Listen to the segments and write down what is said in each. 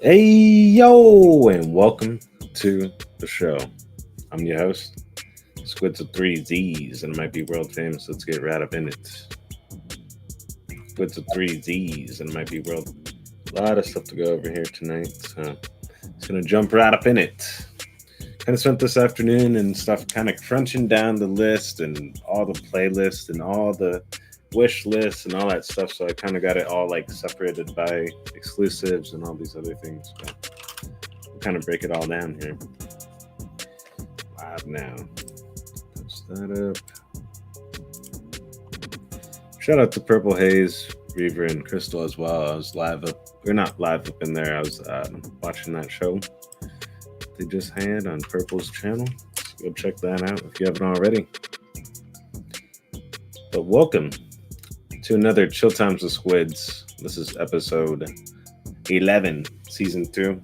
Hey yo, and welcome to the show. I'm your host, SQUIDZzz's, and it might be world famous. Let's get right up in it. SQUIDZzz's, and it might be world. A lot of stuff to go over here tonight, so just gonna jump right up in it. Kind of spent this afternoon and stuff, kind of crunching down the list and all the playlists and all the wish lists and all that stuff. So I kind of got it all like separated by exclusives and all these other things. But we'll kind of break it all down here. Live now. Touch that up. Shout out to Purple Haze, Reaver, and Crystal as well. I was live up, or not live up in there. I was watching that show they just had on Purple's channel. So go check that out if you haven't already. But welcome to another Chill Times with SQUIDZzzz. This is episode 11, season 2.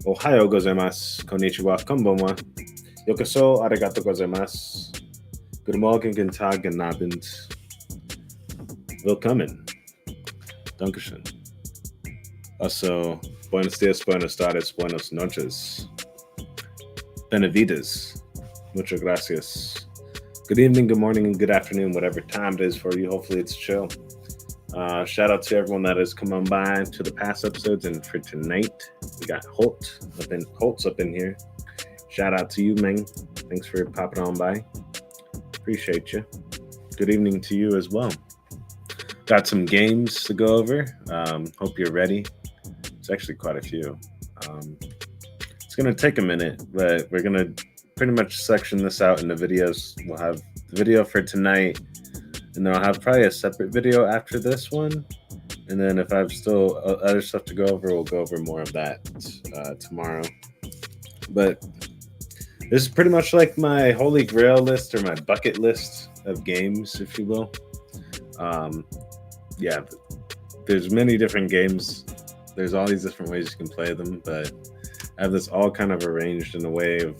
Ohayo gozaimasu, konnichiwa, konbanwa, yokoso, arigato gozaimasu, guten Morgen, guten Tag, guten Abend, willkommen, dankeschön. Also, buenos dias, buenas tardes, buenas noches, benevides, muchas gracias. Good evening, good morning, and good afternoon, whatever time it is for you. Hopefully it's chill. Shout out to everyone that has come on by to the past episodes, and for tonight, we got Holtz up in here. Shout out to you, Meng. Thanks for popping on by. Appreciate you. Good evening to you as well. Got some games to go over. Hope you're ready. It's actually quite a few. It's gonna take a minute, but we're gonna pretty much section this out into videos. We'll have the video for tonight, and then I'll have probably a separate video after this one. And then if I have still other stuff to go over, we'll go over more of that tomorrow. But this is pretty much like my holy grail list, or my bucket list of games, if you will. Yeah, there's many different games. There's all these different ways you can play them, but I have this all kind of arranged in a way of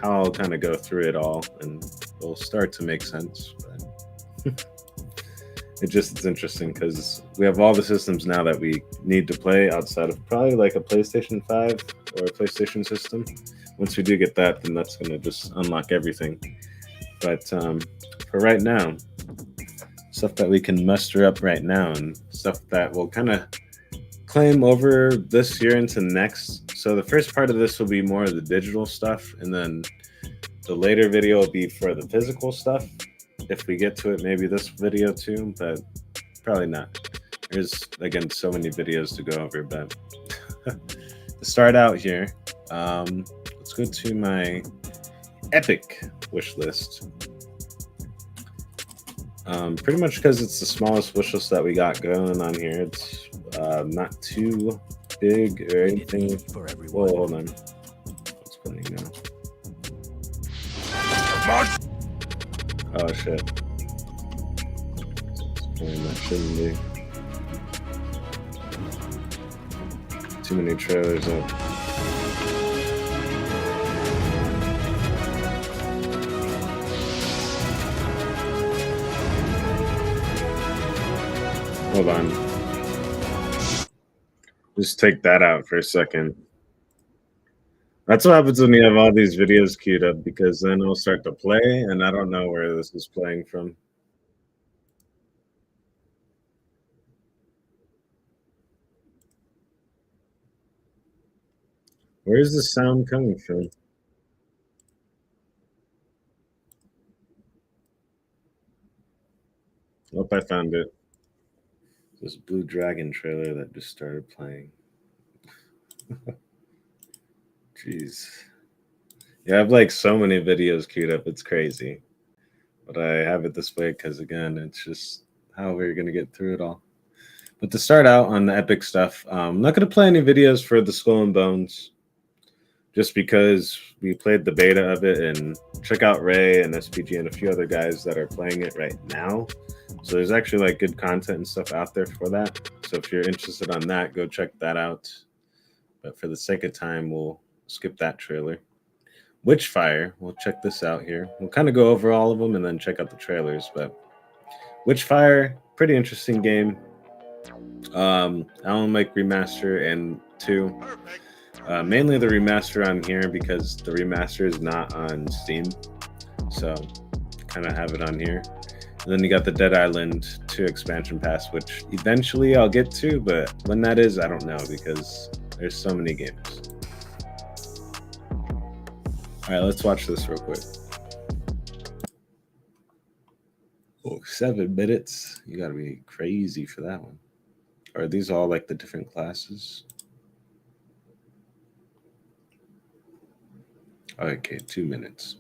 how I'll kind of go through it all, and it'll start to make sense. But it's interesting because we have all the systems now that we need to play outside of probably like a PlayStation 5 or a PlayStation system. Once we do get that, then that's going to just unlock everything. But for right now, stuff that we can muster up right now, and stuff that will kind of claim over this year into next. So the first part of this will be more of the digital stuff, and then the later video will be for the physical stuff. If we get to it, maybe this video too, but probably not. There's, again, so many videos to go over, but to start out here, let's go to my epic wish list. Pretty much because it's the smallest wish list that we got going on here. It's not too big or anything. Whoa, hold on. What's playing now? Oh shit. It's playing that shouldn't be. Too many trailers up. Hold on. Just take that out for a second. That's what happens when you have all these videos queued up, because then it'll start to play, and I don't know where this is playing from. Where is the sound coming from? Oh, I found it. This Blue Dragon trailer that just started playing. Jeez. Yeah, I have like so many videos queued up, it's crazy. But I have it this way because, again, it's just how we're going to get through it all. But to start out on the epic stuff, I'm not going to play any videos for the Skull and Bones, just because we played the beta of it, and check out Ray and SPG and a few other guys that are playing it right now. So there's actually like good content and stuff out there for that. So if you're interested on that, go check that out. But for the sake of time, we'll skip that trailer. Witchfire, we'll check this out here. We'll kind of go over all of them and then check out the trailers. But Witchfire, pretty interesting game. Alan Wake remaster, and 2. Mainly the remaster on here because the remaster is not on Steam, so kind of have it on here. And then you got the Dead Island 2 expansion pass, which eventually I'll get to, but when that is, I don't know because there's so many games. All right, let's watch this real quick. Oh, 7 minutes. You gotta be crazy for that one. Are these all like the different classes? Okay, 2 minutes.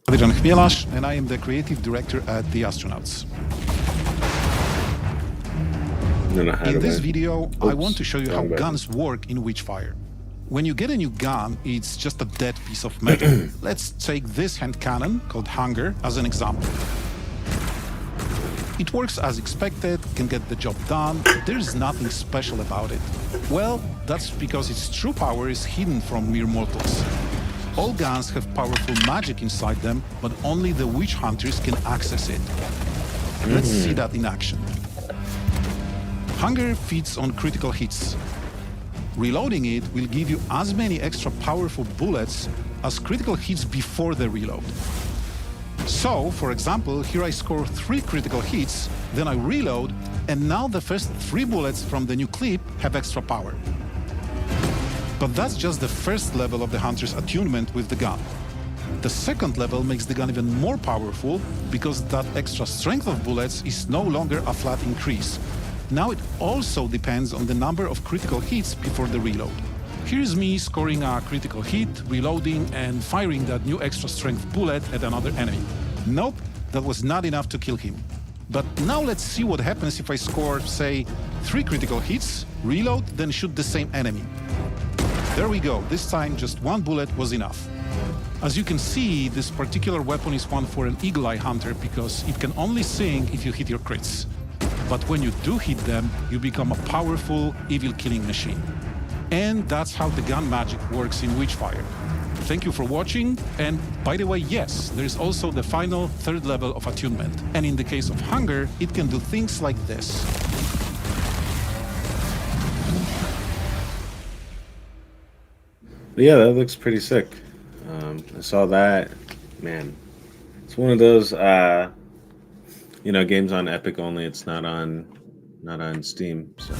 And I am the creative director at The Astronauts. In this video, I want to show you how guns work in Witchfire. When you get a new gun, it's just a dead piece of metal. Let's take this hand cannon, called Hunger, as an example. It works as expected, can get the job done, there's nothing special about it. Well, that's because its true power is hidden from mere mortals. All guns have powerful magic inside them, but only the witch hunters can access it. Let's see that in action. Hunger feeds on critical hits. Reloading it will give you as many extra powerful bullets as critical hits before the reload. So, for example, here I score 3 critical hits, then I reload, and now the first 3 bullets from the new clip have extra power. But that's just the first level of the hunter's attunement with the gun. The second level makes the gun even more powerful because that extra strength of bullets is no longer a flat increase. Now it also depends on the number of critical hits before the reload. Here's me scoring a critical hit, reloading, and firing that new extra strength bullet at another enemy. Nope, that was not enough to kill him. But now let's see what happens if I score, say, 3 critical hits, reload, then shoot the same enemy. There we go, this time just 1 bullet was enough. As you can see, this particular weapon is one for an eagle-eye hunter because it can only sing if you hit your crits. But when you do hit them, you become a powerful, evil killing machine. And that's how the gun magic works in Witchfire. Thank you for watching, and by the way, yes, there's also the final 3rd level of attunement. And in the case of Hunger, it can do things like this. But yeah, that looks pretty sick. I saw that. Man, it's one of those you know, games on Epic only. It's not on Steam. So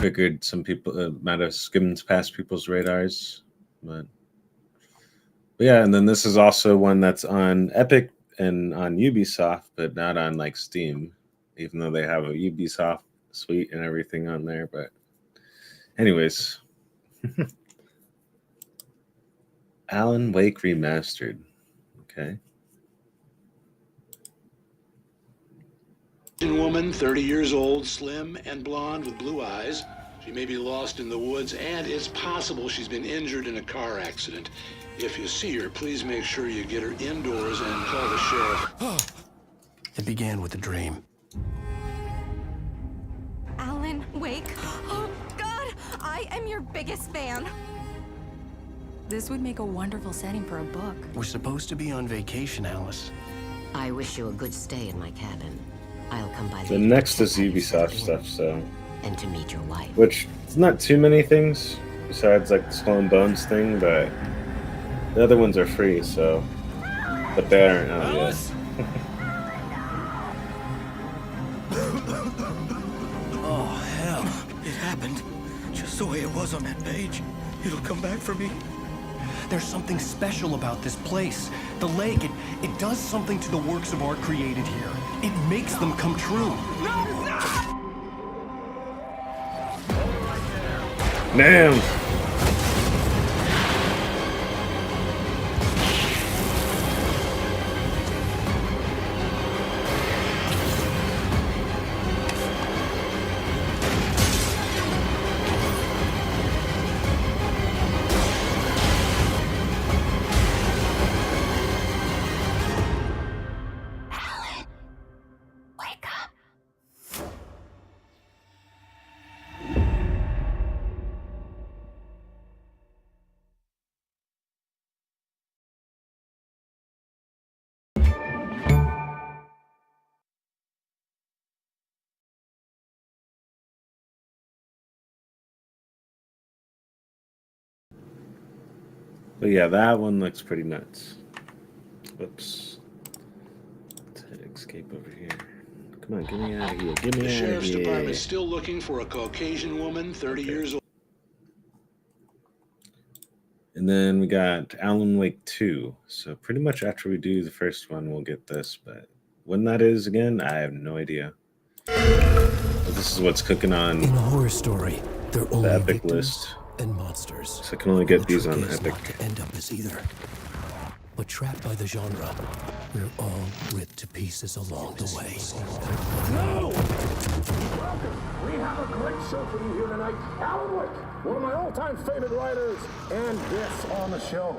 figured some people might have skimmed past people's radars, but yeah. And then this is also one that's on Epic and on Ubisoft, but not on like Steam, even though they have a Ubisoft suite and everything on there. But anyways. Alan Wake Remastered. Okay. Woman, 30 years old, slim and blonde with blue eyes. She may be lost in the woods, and it's possible she's been injured in a car accident. If you see her, please make sure you get her indoors and call the sheriff. It began with a dream. Alan Wake? Oh, God! I am your biggest fan. This would make a wonderful setting for a book. We're supposed to be on vacation, Alice. I wish you a good stay in my cabin. I'll come by. The next is Ubisoft stuff, so. And to meet your wife. Which, it's not too many things, besides like the Skull and Bones thing, but the other ones are free, so. But they aren't out yet. Oh, hell. It happened. Just the way it was on that page. It'll come back for me. There's something special about this place. The lake, it does something to the works of art created here. It makes them come true. Damn! But yeah, that one looks pretty nuts. Whoops. Let's hit escape over here. Come on, get me out of here. Get me The out of sheriff's here. department is still looking for a Caucasian woman, 30 years old. And then we got Alan Wake 2. So pretty much after we do the first one, we'll get this. But when that is again, I have no idea. But this is what's cooking on In a horror story, they're only the Epic victims list. and monsters. So I can only get The these trick on is Epic. not to end up as either. But trapped by the genre, we're all ripped to pieces along the way. No! Welcome. We have a great show for you here tonight. Alan Wake, one of my all-time favorite writers, and guests on the show.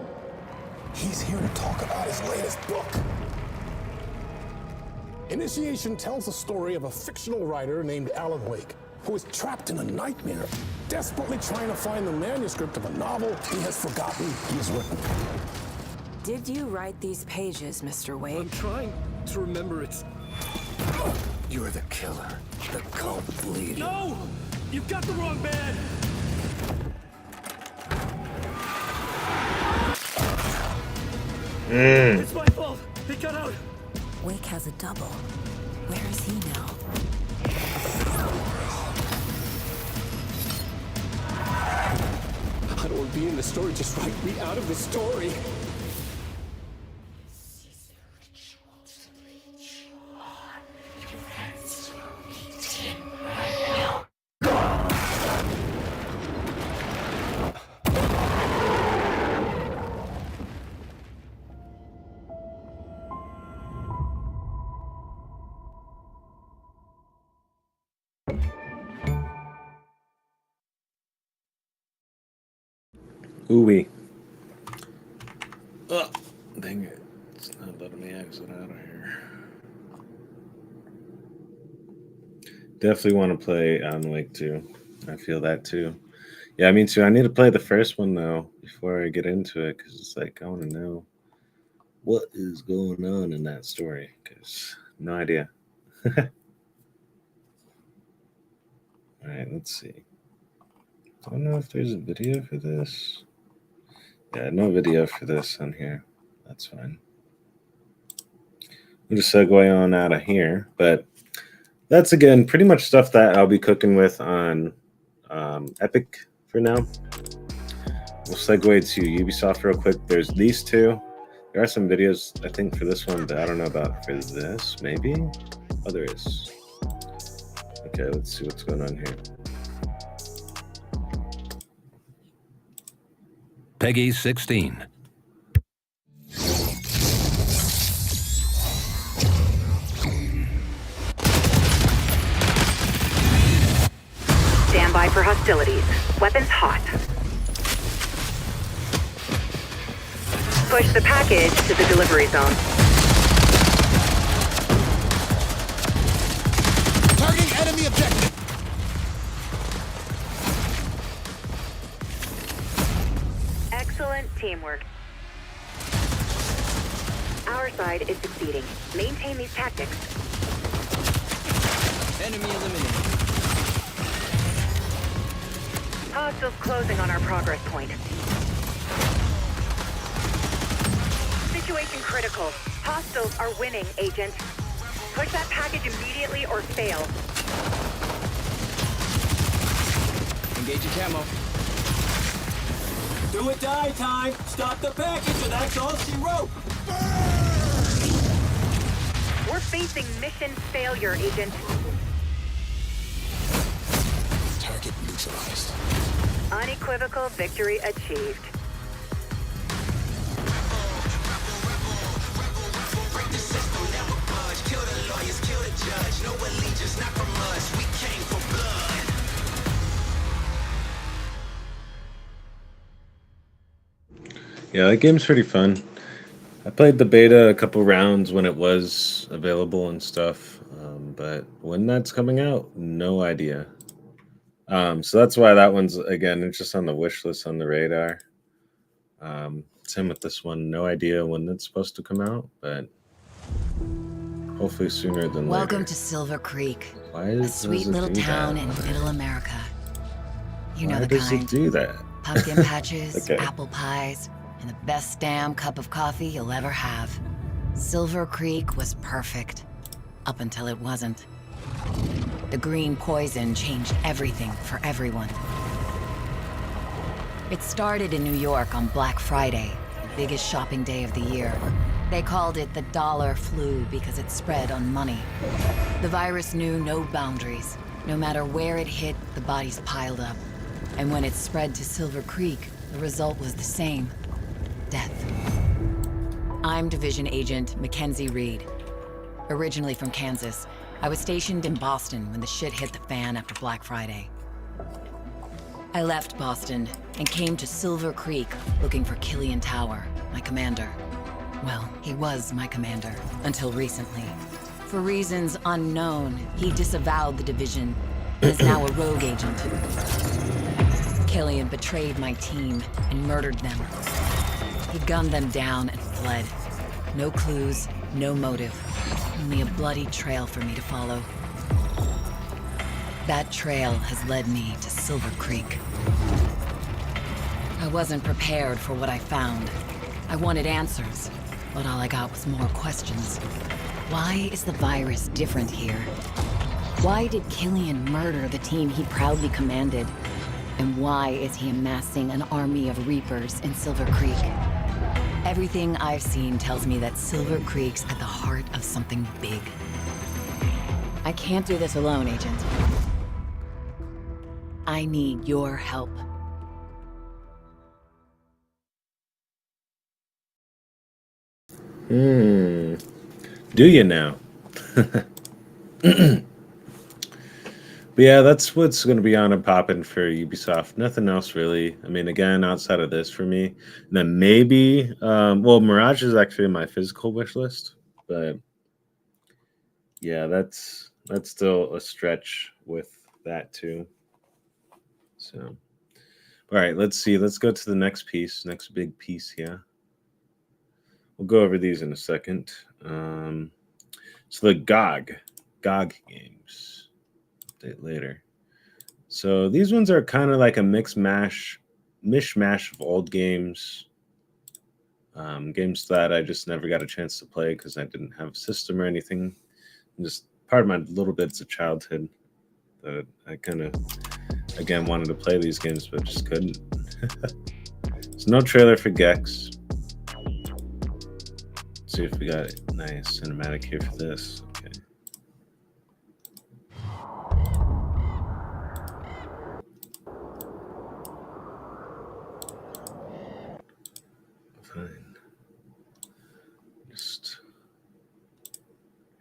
He's here to talk about his latest book. Initiation tells the story of a fictional writer named Alan Wake, who is trapped in a nightmare, desperately trying to find the manuscript of a novel he has forgotten he's written. Did you write these pages, Mr. Wake? I'm trying to remember it's... You're the killer, the cult leader. No! You've got the wrong bed! It's my fault! He got out! Wake has a double. Where is he now? I don't want to be in the story, just write me out of the story. Ooh-wee. Oh, dang it. It's not letting me exit out of here. Definitely want to play Alan Wake 2. I feel that too. Yeah, me too. I need to play the first one though before I get into it, because it's like I want to know what is going on in that story, because no idea. All right, let's see. I don't know if there's a video for this. Yeah, no video for this on here. That's fine. We'll just segue on out of here. But that's, again, pretty much stuff that I'll be cooking with on Epic for now. We'll segue to Ubisoft real quick. There's these two. There are some videos, I think, for this one, but I don't know about for this. Maybe? Oh, there is. Okay, let's see what's going on here. Peggy 16. Stand by for hostilities. Weapons hot. Push the package to the delivery zone. Targeting enemy objective. Excellent teamwork. Our side is succeeding. Maintain these tactics. Enemy eliminated. Hostiles closing on our progress point. Situation critical. Hostiles are winning, Agent. Push that package immediately or fail. Engage your camo. Do or die time! Stop the package, and that's all she wrote! We're facing mission failure, Agent. Target neutralized. Unequivocal victory achieved. Yeah, that game's pretty fun. I played the beta a couple rounds when it was available and stuff, but when that's coming out, no idea. So that's why that one's, again, it's just on the wish list, on the radar. Same with this one, no idea when it's supposed to come out, but hopefully sooner than later. Welcome to Silver Creek, Why a does sweet it little do town that? in middle America. You know Why the does kind. it do that? Pumpkin patches, Okay. apple pies, and the best damn cup of coffee you'll ever have. Silver Creek was perfect, up until it wasn't. The green poison changed everything for everyone. It started in New York on Black Friday, the biggest shopping day of the year. They called it the dollar flu because it spread on money. The virus knew no boundaries. No matter where it hit, the bodies piled up. And when it spread to Silver Creek, the result was the same: death. I'm Division Agent Mackenzie Reed. Originally from Kansas, I was stationed in Boston when the shit hit the fan after Black Friday. I left Boston and came to Silver Creek looking for Killian Tower, my commander. Well, he was my commander until recently. For reasons unknown, he disavowed the division and is now a rogue agent. Killian betrayed my team and murdered them. He gunned them down and fled. No clues, no motive, only a bloody trail for me to follow. That trail has led me to Silver Creek. I wasn't prepared for what I found. I wanted answers, but all I got was more questions. Why is the virus different here? Why did Killian murder the team he proudly commanded? And why is he amassing an army of Reapers in Silver Creek? Everything I've seen tells me that Silver Creek's at the heart of something big. I can't do this alone, Agent. I need your help. Do you now? But yeah, that's what's going to be on and popping for Ubisoft. Nothing else really. I mean, again, outside of this for me. And then maybe, well, Mirage is actually in my physical wish list. But yeah, that's still a stretch with that too. So, all right, let's see. Let's go to the next piece, next big piece here. We'll go over these in a second. So the GOG games. Later. So these ones are kind of like a mishmash of old games. Games that I just never got a chance to play because I didn't have a system or anything. Just part of my little bits of childhood that I kind of, again, wanted to play these games, but just couldn't. There's no trailer for Gex. Let's see if we got a nice cinematic here for this. Okay. Fine.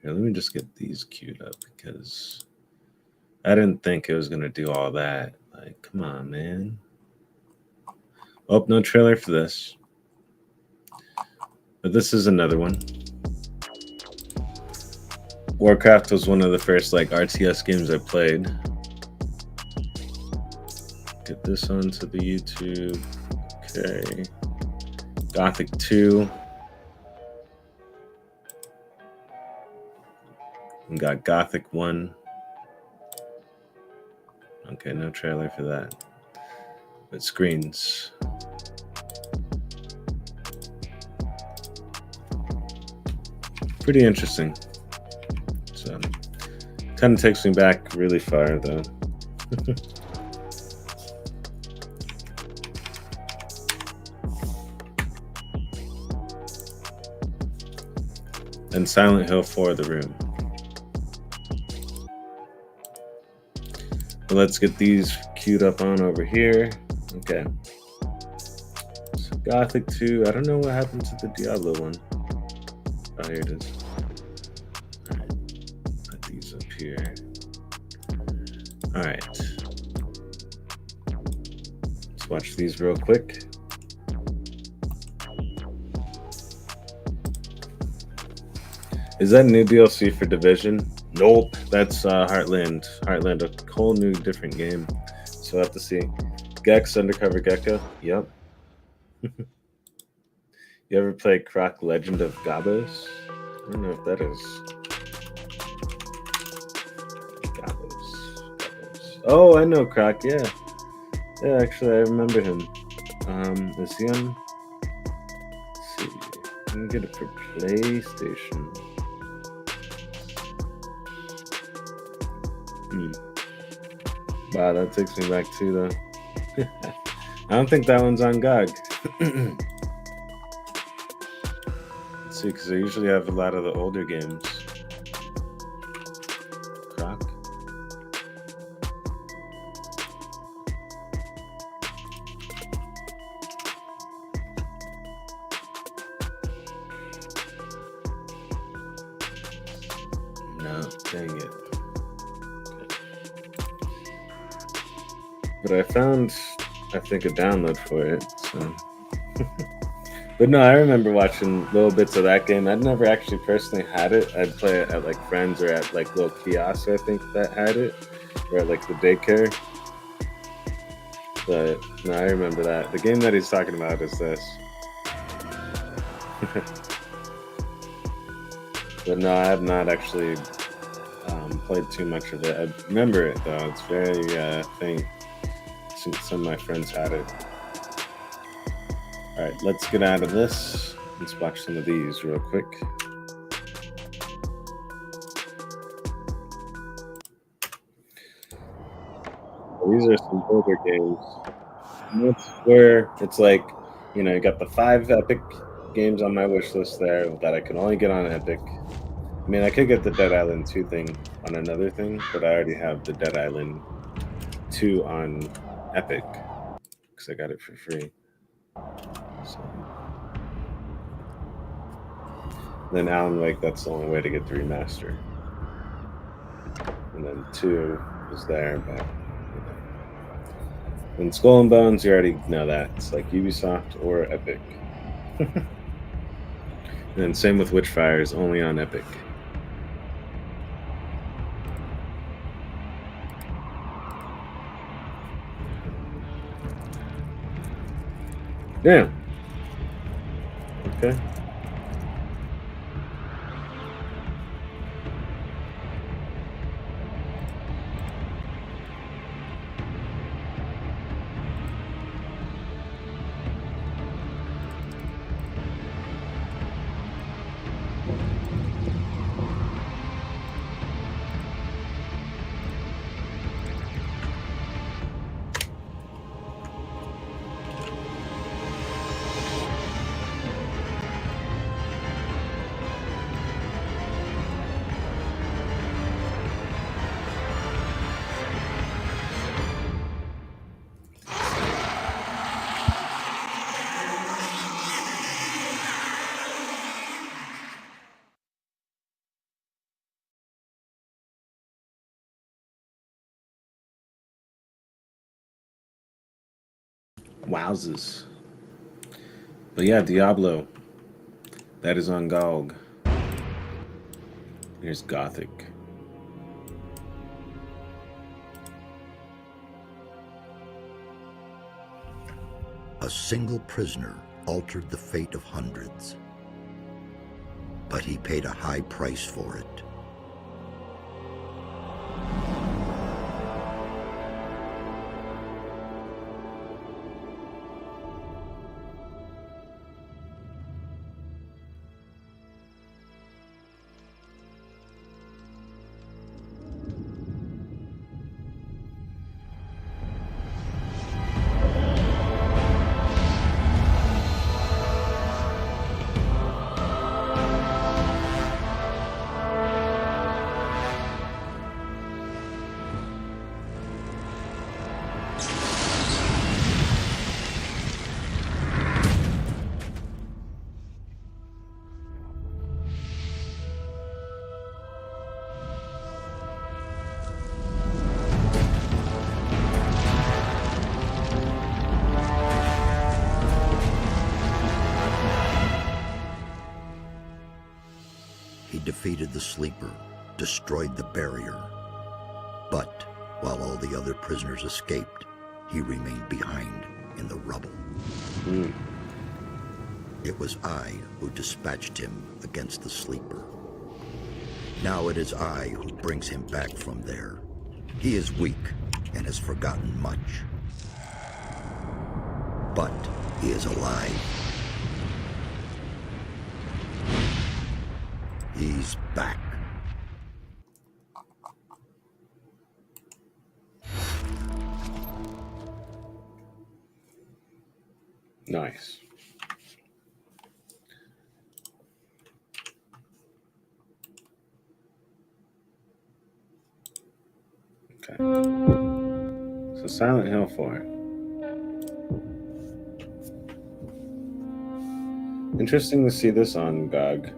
Here, let me just get these queued up because I didn't think it was gonna do all that. Like, come on, man. Oh, no trailer for this. But this is another one. Warcraft was one of the first like RTS games I played. Get this onto the YouTube. Okay. Gothic 2. We got Gothic 1. Okay, no trailer for that. But screens. Pretty interesting. So, kind of takes me back really far, though. And Silent Hill 4, The Room. But let's get these queued up on over here. Okay. So Gothic 2. I don't know what happened to the Diablo one. Oh, here it is. All right. Put these up here. All right. Let's watch these real quick. Is that new DLC for Division? Nope. That's Heartland. Heartland, a whole new different game. So we'll have to see. Gex Undercover Gecko. Yep. You ever play Croc Legend of Gabos? I don't know if that is. Gabos. Oh, I know Croc, yeah. Yeah, actually, I remember him. Is he on can get it for PlayStation. Wow, that takes me back to the. I don't think that one's on GOG. Let's see, because I usually have a lot of the older games. Croc. No, dang it. But I found, I think, a download for it, so. But no, I remember watching little bits of that game. I'd never actually personally had it. I'd play it at like friends or at like little kiosks, I think, that had it, or at like the daycare. But no, I remember that. The game that he's talking about is this. But no, I have not actually played too much of it. I remember it though. It's very faint. Some of my friends had it. All right, let's get out of this. Let's watch some of these real quick. These are some older games. And that's where it's like, you know, you got the 5 Epic games on my wish list there that I can only get on Epic. I mean, I could get the Dead Island 2 thing on another thing, but I already have the Dead Island 2 on Epic because I got it for free. So. Then Alan Wake, that's the only way to get the remaster. And then 2 is there, but you know. And Skull and Bones, you already know that. It's like Ubisoft or Epic. And then same with Witchfire, is only on Epic. Damn. Okay. Wowzers. But yeah, Diablo. That is on GOG. Here's Gothic. A single prisoner altered the fate of hundreds, but he paid a high price for it. Defeated the sleeper, destroyed the barrier. But while all the other prisoners escaped, he remained behind in the rubble. It was I who dispatched him against the sleeper. Now it is I who brings him back from there. He is weak and has forgotten much. But he is alive. He's back. Nice. Okay. So Silent Hill 4. Interesting to see this on GOG.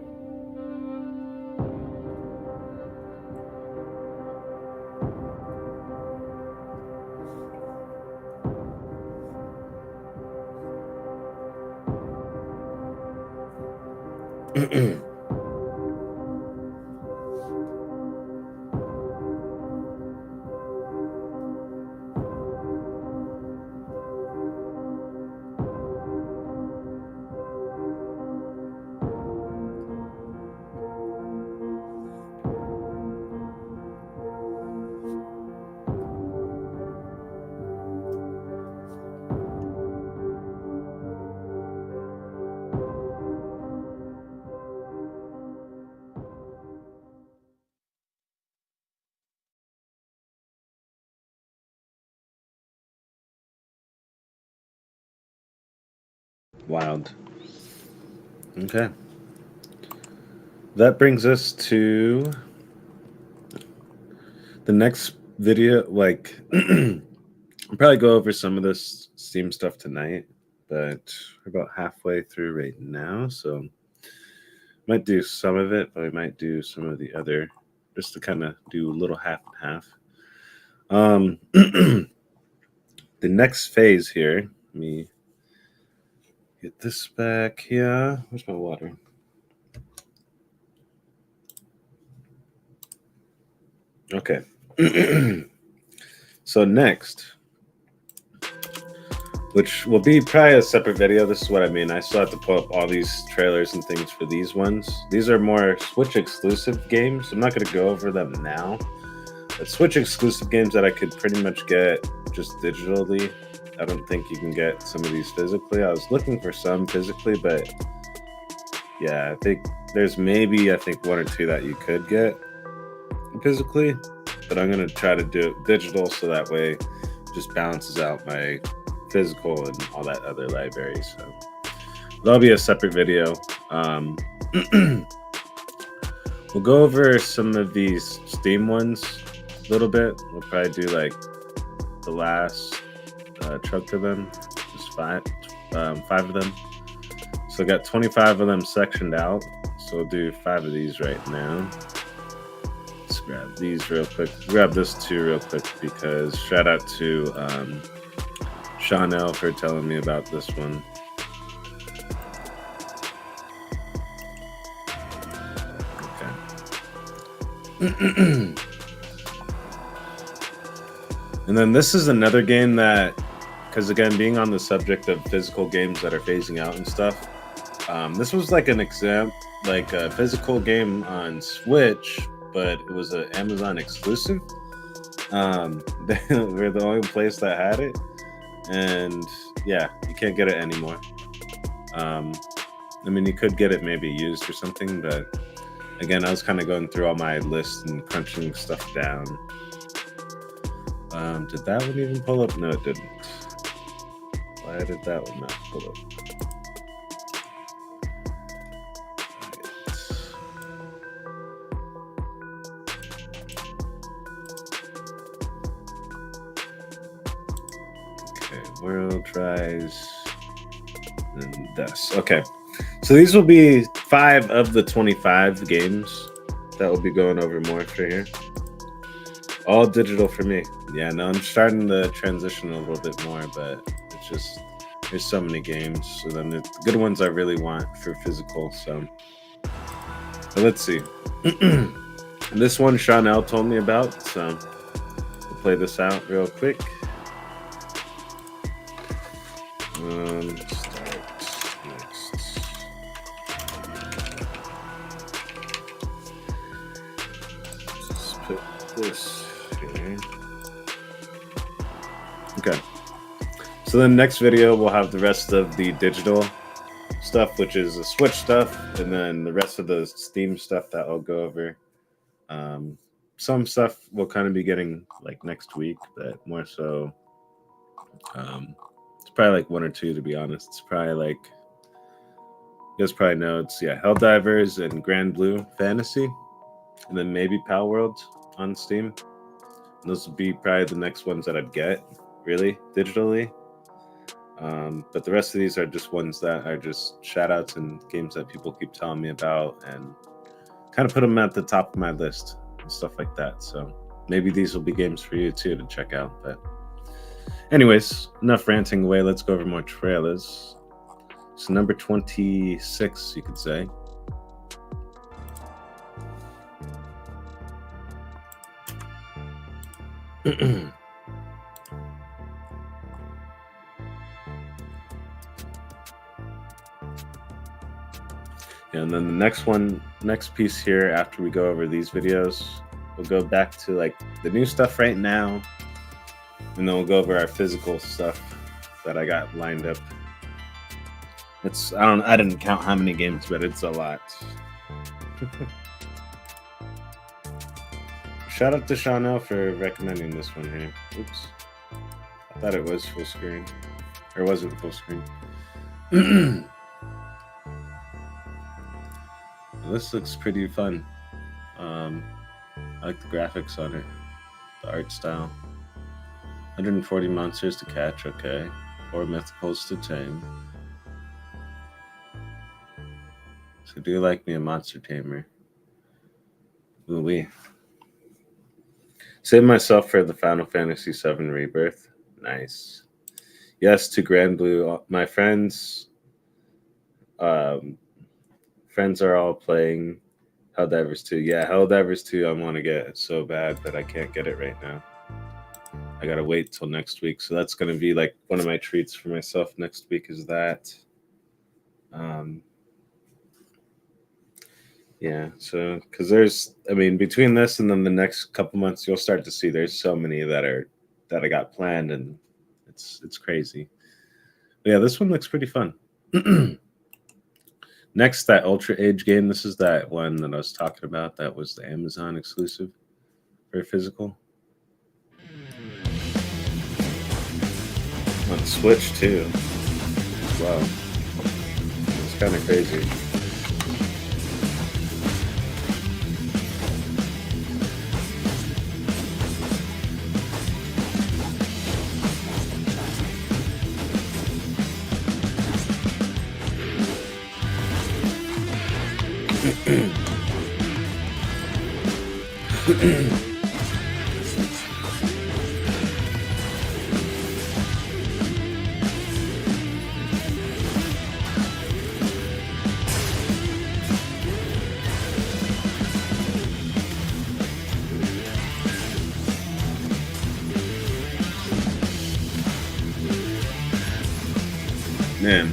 Wild. Okay. That brings us to the next video. Like, I'll probably go over some of this Steam stuff tonight, but we're about halfway through right now, so might do some of it, but I might do some of the other, just to kind of do a little half and half. The next phase here, let me get this back here. Where's my water? Okay. So next, which will be probably a separate video. This is what I mean. I still have to pull up all these trailers and things for these ones. These are more Switch exclusive games. I'm not going to go over them now. But Switch exclusive games that I could pretty much get just digitally. I don't think you can get some of these physically. I was looking for some physically, but yeah, I think there's maybe, I think, one or two that you could get physically, but I'm going to try to do it digital so that way it just balances out my physical and all that other library. So that'll be a separate video. We'll go over some of these Steam ones a little bit. We'll probably do like the last chunk of them, just five of them. So I got 25 of them sectioned out, so we'll do 5 of these right now. Let's grab these real quick. Grab this too real quick, because shout out to Chanel for telling me about this one. Okay. And then this is another game that, because again, being on the subject of physical games that are phasing out and stuff, this was like an like a physical game on Switch, but it was an Amazon exclusive. We're the only place that had it, and yeah, you can't get it anymore. I mean, you could get it maybe used or something, but again, I was kind of going through all my lists and crunching stuff down. Did that one even pull up? No, it didn't. Why did that one not pull up? Okay, World tries and this. Okay, so these will be 5 of the 25 games that will be going over more for here. All digital for me. Yeah, no, I'm starting to transition a little bit more, but it's just, there's so many games. So then the good ones I really want for physical. So but let's see. This one Chanel told me about, so we'll play this out real quick. Start next. Just put this here. Okay. So then next video we'll have the rest of the digital stuff, which is the Switch stuff, and then the rest of the Steam stuff that I'll go over. Some stuff will kind of be getting like next week, but more so, it's probably like 1 or 2 to be honest. It's probably like, you guys probably know it's Helldivers and Grand Blue Fantasy, and then maybe Pal Worlds on Steam. And those would be probably the next ones that I'd get really digitally. But the rest of these are just ones that are just shout outs and games that people keep telling me about, and kind of put them at the top of my list and stuff like that. So maybe these will be games for you too to check out. But anyways, enough ranting away. Let's go over more trailers. So number 26, you could say. And then the next piece here, after we go over these videos, we'll go back to like the new stuff right now, and then we'll go over our physical stuff that I got lined up. I didn't count how many games, but it's a lot. Shout out to Chanel for recommending this one here. Oops, I thought it was full screen, or wasn't full screen. This looks pretty fun. I like the graphics on it, the art style. 140 monsters to catch, okay. 4 mythicals to tame. So do you like me a monster tamer? Ooh-wee. Save myself for the Final Fantasy VII Rebirth. Nice. Yes to Grand Blue. My friends... friends are all playing Helldivers 2. Yeah, Helldivers 2 I want to get so bad, but I can't get it right now. I gotta wait till next week. So that's gonna be like one of my treats for myself next week is that. Yeah, so because between this and then the next couple months, you'll start to see there's so many that I got planned, and it's crazy. But yeah, this one looks pretty fun. Next, that Ultra Age game. This is that one that I was talking about. That was the Amazon exclusive for physical. On Switch too. Wow. It's kind of crazy. Man,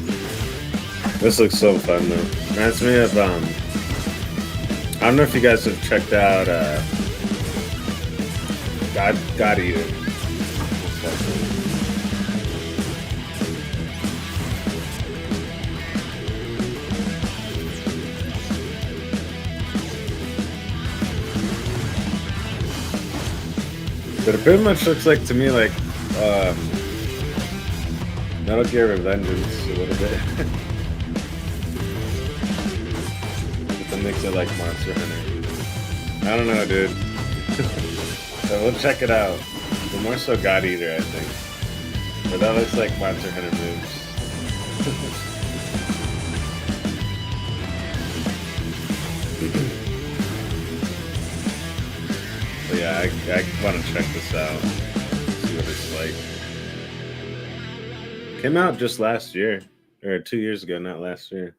this looks so fun though. Reminds me of I don't know if you guys have checked out God Eater. But it pretty much looks like to me like Metal Gear Revengeance a little bit. But then makes it like Monster Hunter. I don't know, dude. So we'll check it out. But more so God Eater, I think. But that looks like Monster Hunter moves. But yeah, I want to check this out. See what it's like. Came out just last year, or 2 years ago, not last year.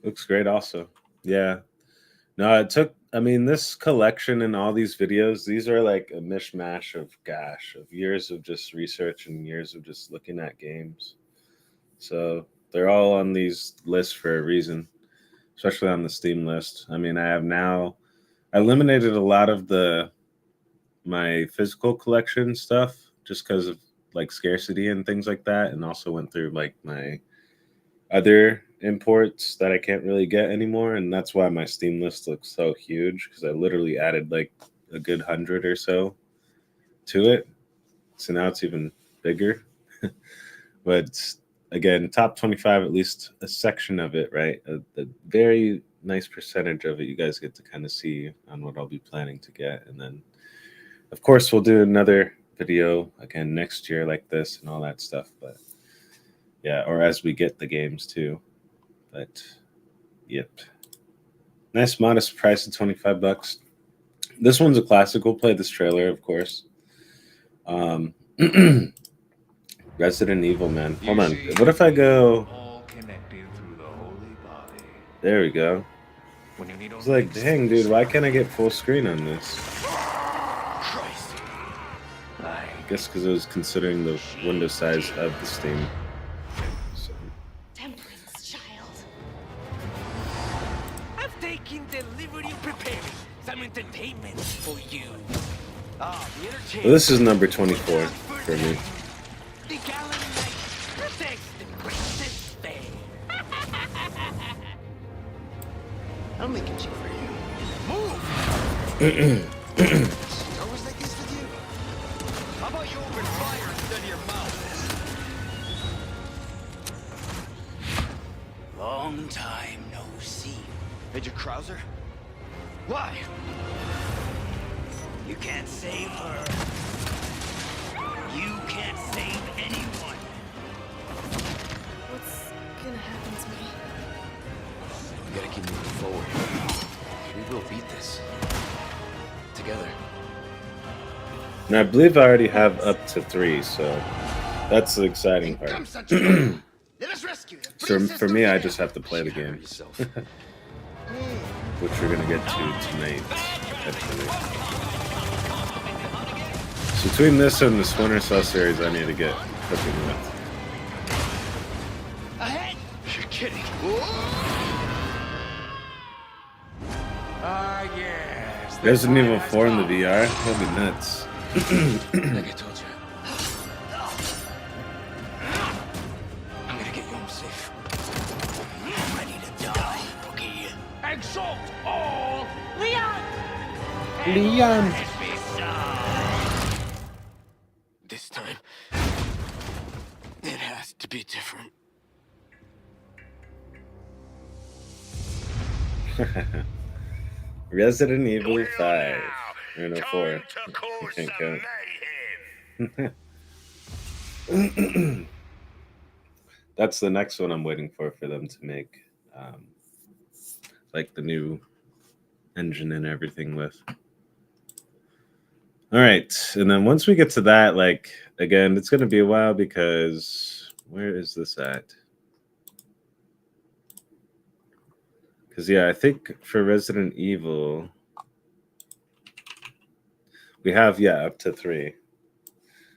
Looks great also. Yeah. No, it took, this collection and all these videos, these are like a mishmash of, of years of just research and years of just looking at games. So they're all on these lists for a reason, especially on the Steam list. I have now eliminated a lot of my physical collection stuff just because of like scarcity and things like that, and also went through like my other imports that I can't really get anymore, and that's why my Steam list looks so huge, because I literally added like a good 100 or so to it. So now it's even bigger. But again, top 25, at least a section of it, right? A very nice percentage of it you guys get to kind of see on what I'll be planning to get. And then, of course, we'll do another video again next year like this and all that stuff. But yeah, or as we get the games too. But yep. Nice modest price of $25. This one's a classic. We'll play this trailer, of course. Resident Evil, man. Hold on. What if I go... There we go. It's like, dang, dude, why can't I get full screen on this? I guess because I was considering the window size of the Steam. So. Templings, child. I've taken delivery and preparing some entertainment for you. Well, this is number 24 for me. The gallant knight protects the greatest thing. I'll make a check for you. Move! Always like this with you? How about you open fire instead of your mouth? Long time no see. Major Krauser? Why? You can't save her. You can't save anyone. What's gonna happen to me? We gotta keep moving forward. We will beat this. Together. And I believe I already have up to 3, so that's the exciting part. So for me, I just have to play the game. Which we're gonna get to tonight, actually. So between this and the Splinter Cell series, I need to get cooking with. Ahead! You're kidding. Yes. Resident Evil 4 in the VR? That'd be nuts. Like I told you. I'm gonna get you home safe. I'm ready to die, rookie. Exalt all! Leon! Leon! This time, it has to be different. Resident Evil 5. Or no, 4. I can't count. That's the next one I'm waiting for them to make. Like the new engine and everything with. All right. And then once we get to that, like, again, it's going to be a while because where is this at? Because, yeah, I think for Resident Evil, we have, yeah, up to 3.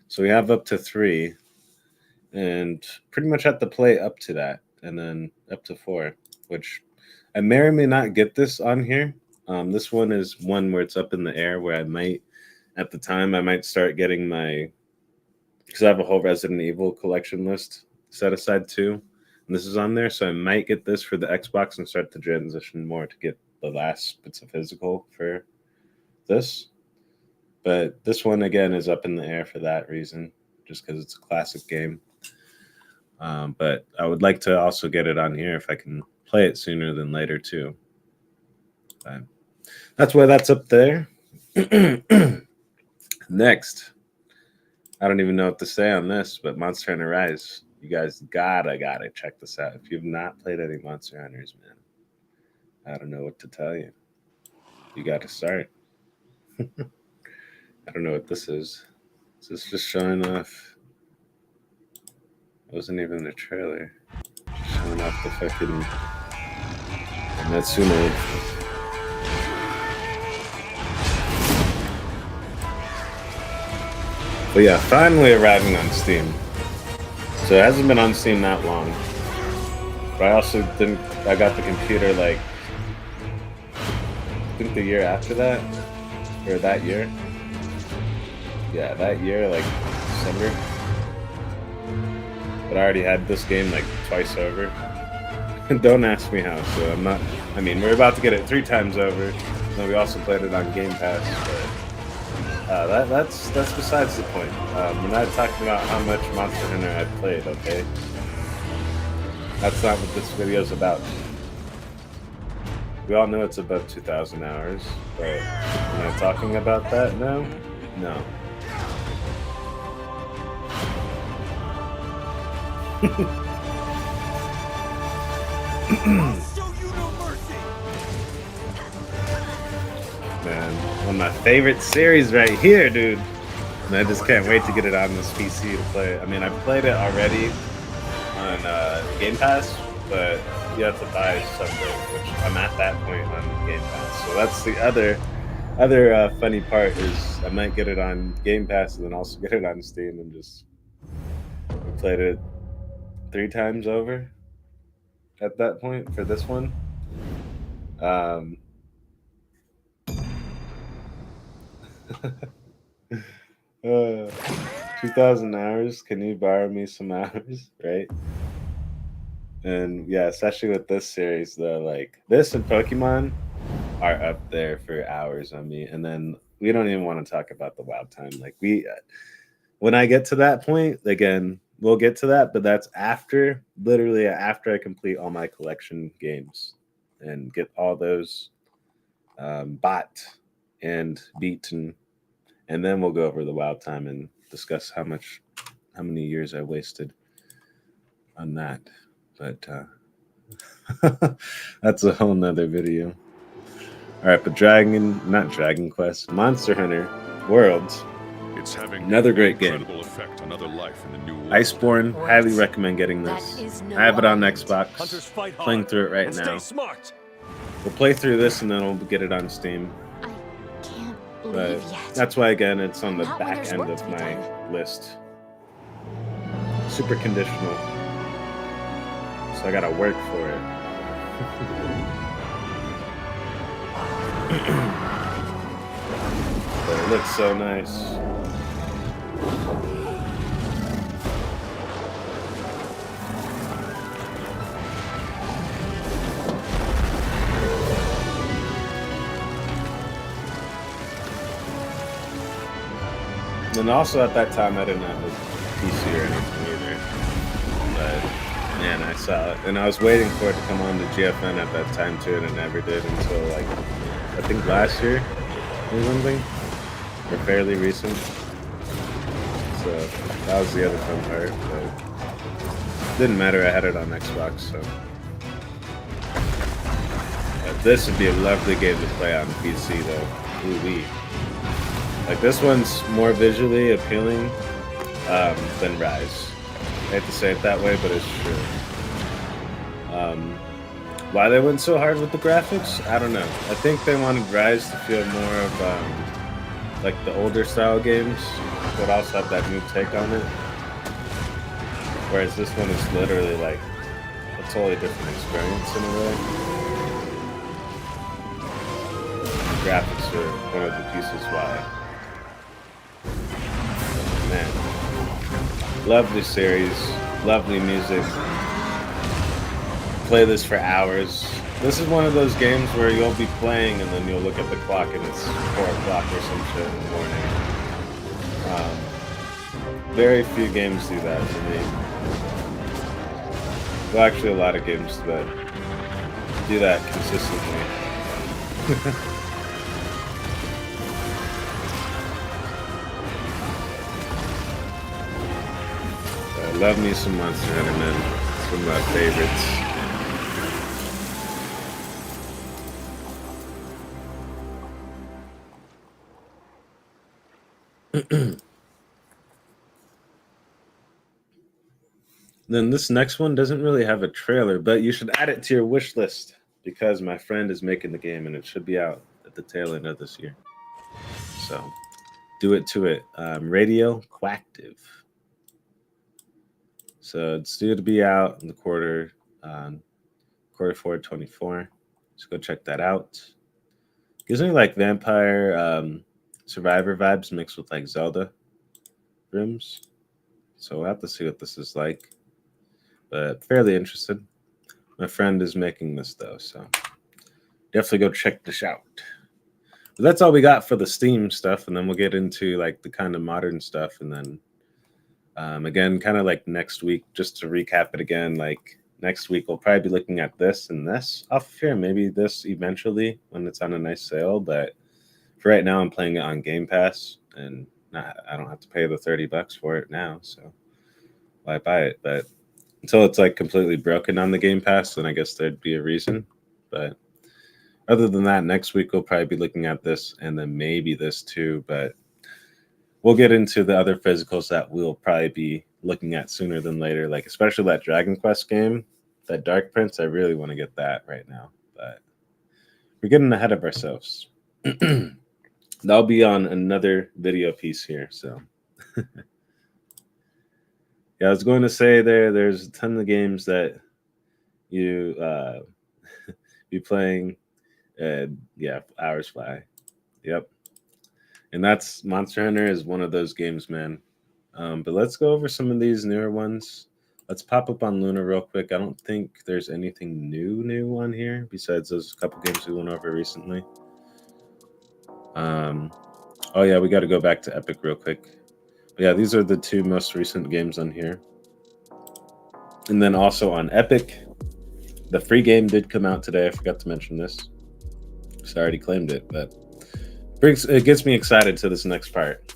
So we have up to 3 and pretty much have to play up to that and then up to 4, which I may or may not get this on here. This one is one where it's up in the air where I might, at the time, I might start getting my, because I have a whole Resident Evil collection list set aside too. And this is on there, so I might get this for the Xbox and start to transition more to get the last bits of physical for this. But this one, again, is up in the air for that reason, just because it's a classic game. But I would like to also get it on here if I can play it sooner than later, too. But that's why that's up there. Next. I don't even know what to say on this, but Monster Hunter Rise. You guys gotta check this out. If you've not played any Monster Hunters, man, I don't know what to tell you. You gotta start. I don't know what this is. Is this just showing off? It wasn't even a trailer. Showing off the fucking Natsume. But yeah, finally arriving on Steam. So it hasn't been on Steam that long. But I also didn't, I got the computer like, I think the year after that, or that year. Yeah, that year, like December. But but I already had this game like twice over. Don't ask me how. So I'm not. I mean, we're about to get it 3 times over. And we also played it on Game Pass, but that's besides the point. We're not talking about how much Monster Hunter I played. Okay, that's not what this video is about. We all know it's above 2,000 hours, but am I talking about that now? No. Man, one of my favorite series right here, dude. And I just can't wait to get it on this PC to play it. I mean, I played it already on Game Pass, but you have to buy something, which I'm at that point on Game Pass. So that's the other funny part is I might get it on Game Pass and then also get it on Steam and just played it 3 times over at that point for this one. 2,000 hours. Can you borrow me some hours, right? And yeah, especially with this series, though, like this and Pokemon are up there for hours on me. And then we don't even want to talk about the WoW time. Like when I get to that point, again, we'll get to that, but that's after, literally after I complete all my collection games and get all those bought and beaten, and then we'll go over the WoW time and discuss how many years I wasted on that. But that's a whole nother video. All right, but not Dragon Quest, Monster Hunter Worlds. It's having another great game. Effect on other life in the new world. Iceborne, highly recommend getting this. I have it on Xbox, playing through it right now. We'll play through this and then we'll get it on Steam. But that's why, again, it's on the back end of my list. Super conditional. So I gotta work for it. But it looks so nice. And also at that time, I didn't have a PC or anything either. But man, I saw it, and I was waiting for it to come on to GFN at that time too, and it never did until like I think last year or something, or fairly recent. So that was the other fun part. But it didn't matter. I had it on Xbox, so. But this would be a lovely game to play on PC though. Ooh-wee. Like this one's more visually appealing than Rise. I hate to say it that way, but it's true. Why they went so hard with the graphics? I don't know. I think they wanted Rise to feel more of like the older style games, but also have that new take on it. Whereas this one is literally like a totally different experience in a way. The graphics are one of the pieces why. Man, lovely series, lovely music. Play this for hours. This is one of those games where you'll be playing and then you'll look at the clock and it's 4 o'clock or some shit in the morning. Very few games do that for me. Well, actually, a lot of games that do that consistently. Love me some Monster Hunter, man. It's one of my favorites. Then this next one doesn't really have a trailer, but you should add it to your wish list because my friend is making the game and it should be out at the tail end of this year. So do it to it. Radioactive. So it's due to be out in the quarter 4 24. So go check that out. Gives me like vampire survivor vibes mixed with like Zelda rooms. So we'll have to see what this is like. but fairly interested. My friend is making this though, so definitely go check this out. But that's all we got for the Steam stuff, and then we'll get into like the kind of modern stuff, and then again, kind of like next week, just to recap it again, like next week we'll probably be looking at this and this off of here, maybe this eventually when it's on a nice sale, but for right now I'm playing it on Game Pass, and I don't have to pay the $30 for it now, so why buy it? But until it's like completely broken on the Game Pass, then I guess there'd be a reason. But other than that, next week we'll probably be looking at this and then maybe this too, but we'll get into the other physicals that we'll probably be looking at sooner than later, like especially that Dragon Quest game, that Dark Prince. I really want to get that right now, but we're getting ahead of ourselves. That'll be on another video piece here, so yeah, I was going to say there's a ton of games that you be playing, yeah, hours fly. Yep. And that's Monster Hunter is one of those games, man. But let's go over some of these newer ones. Let's pop up on Luna real quick. I don't think there's anything new on here besides those couple games we went over recently. Oh yeah, we got to go back to Epic real quick. But yeah, these are the two most recent games on here. And then also on Epic, the free game did come out today. I forgot to mention this, so I already claimed it, but it gets me excited to this next part,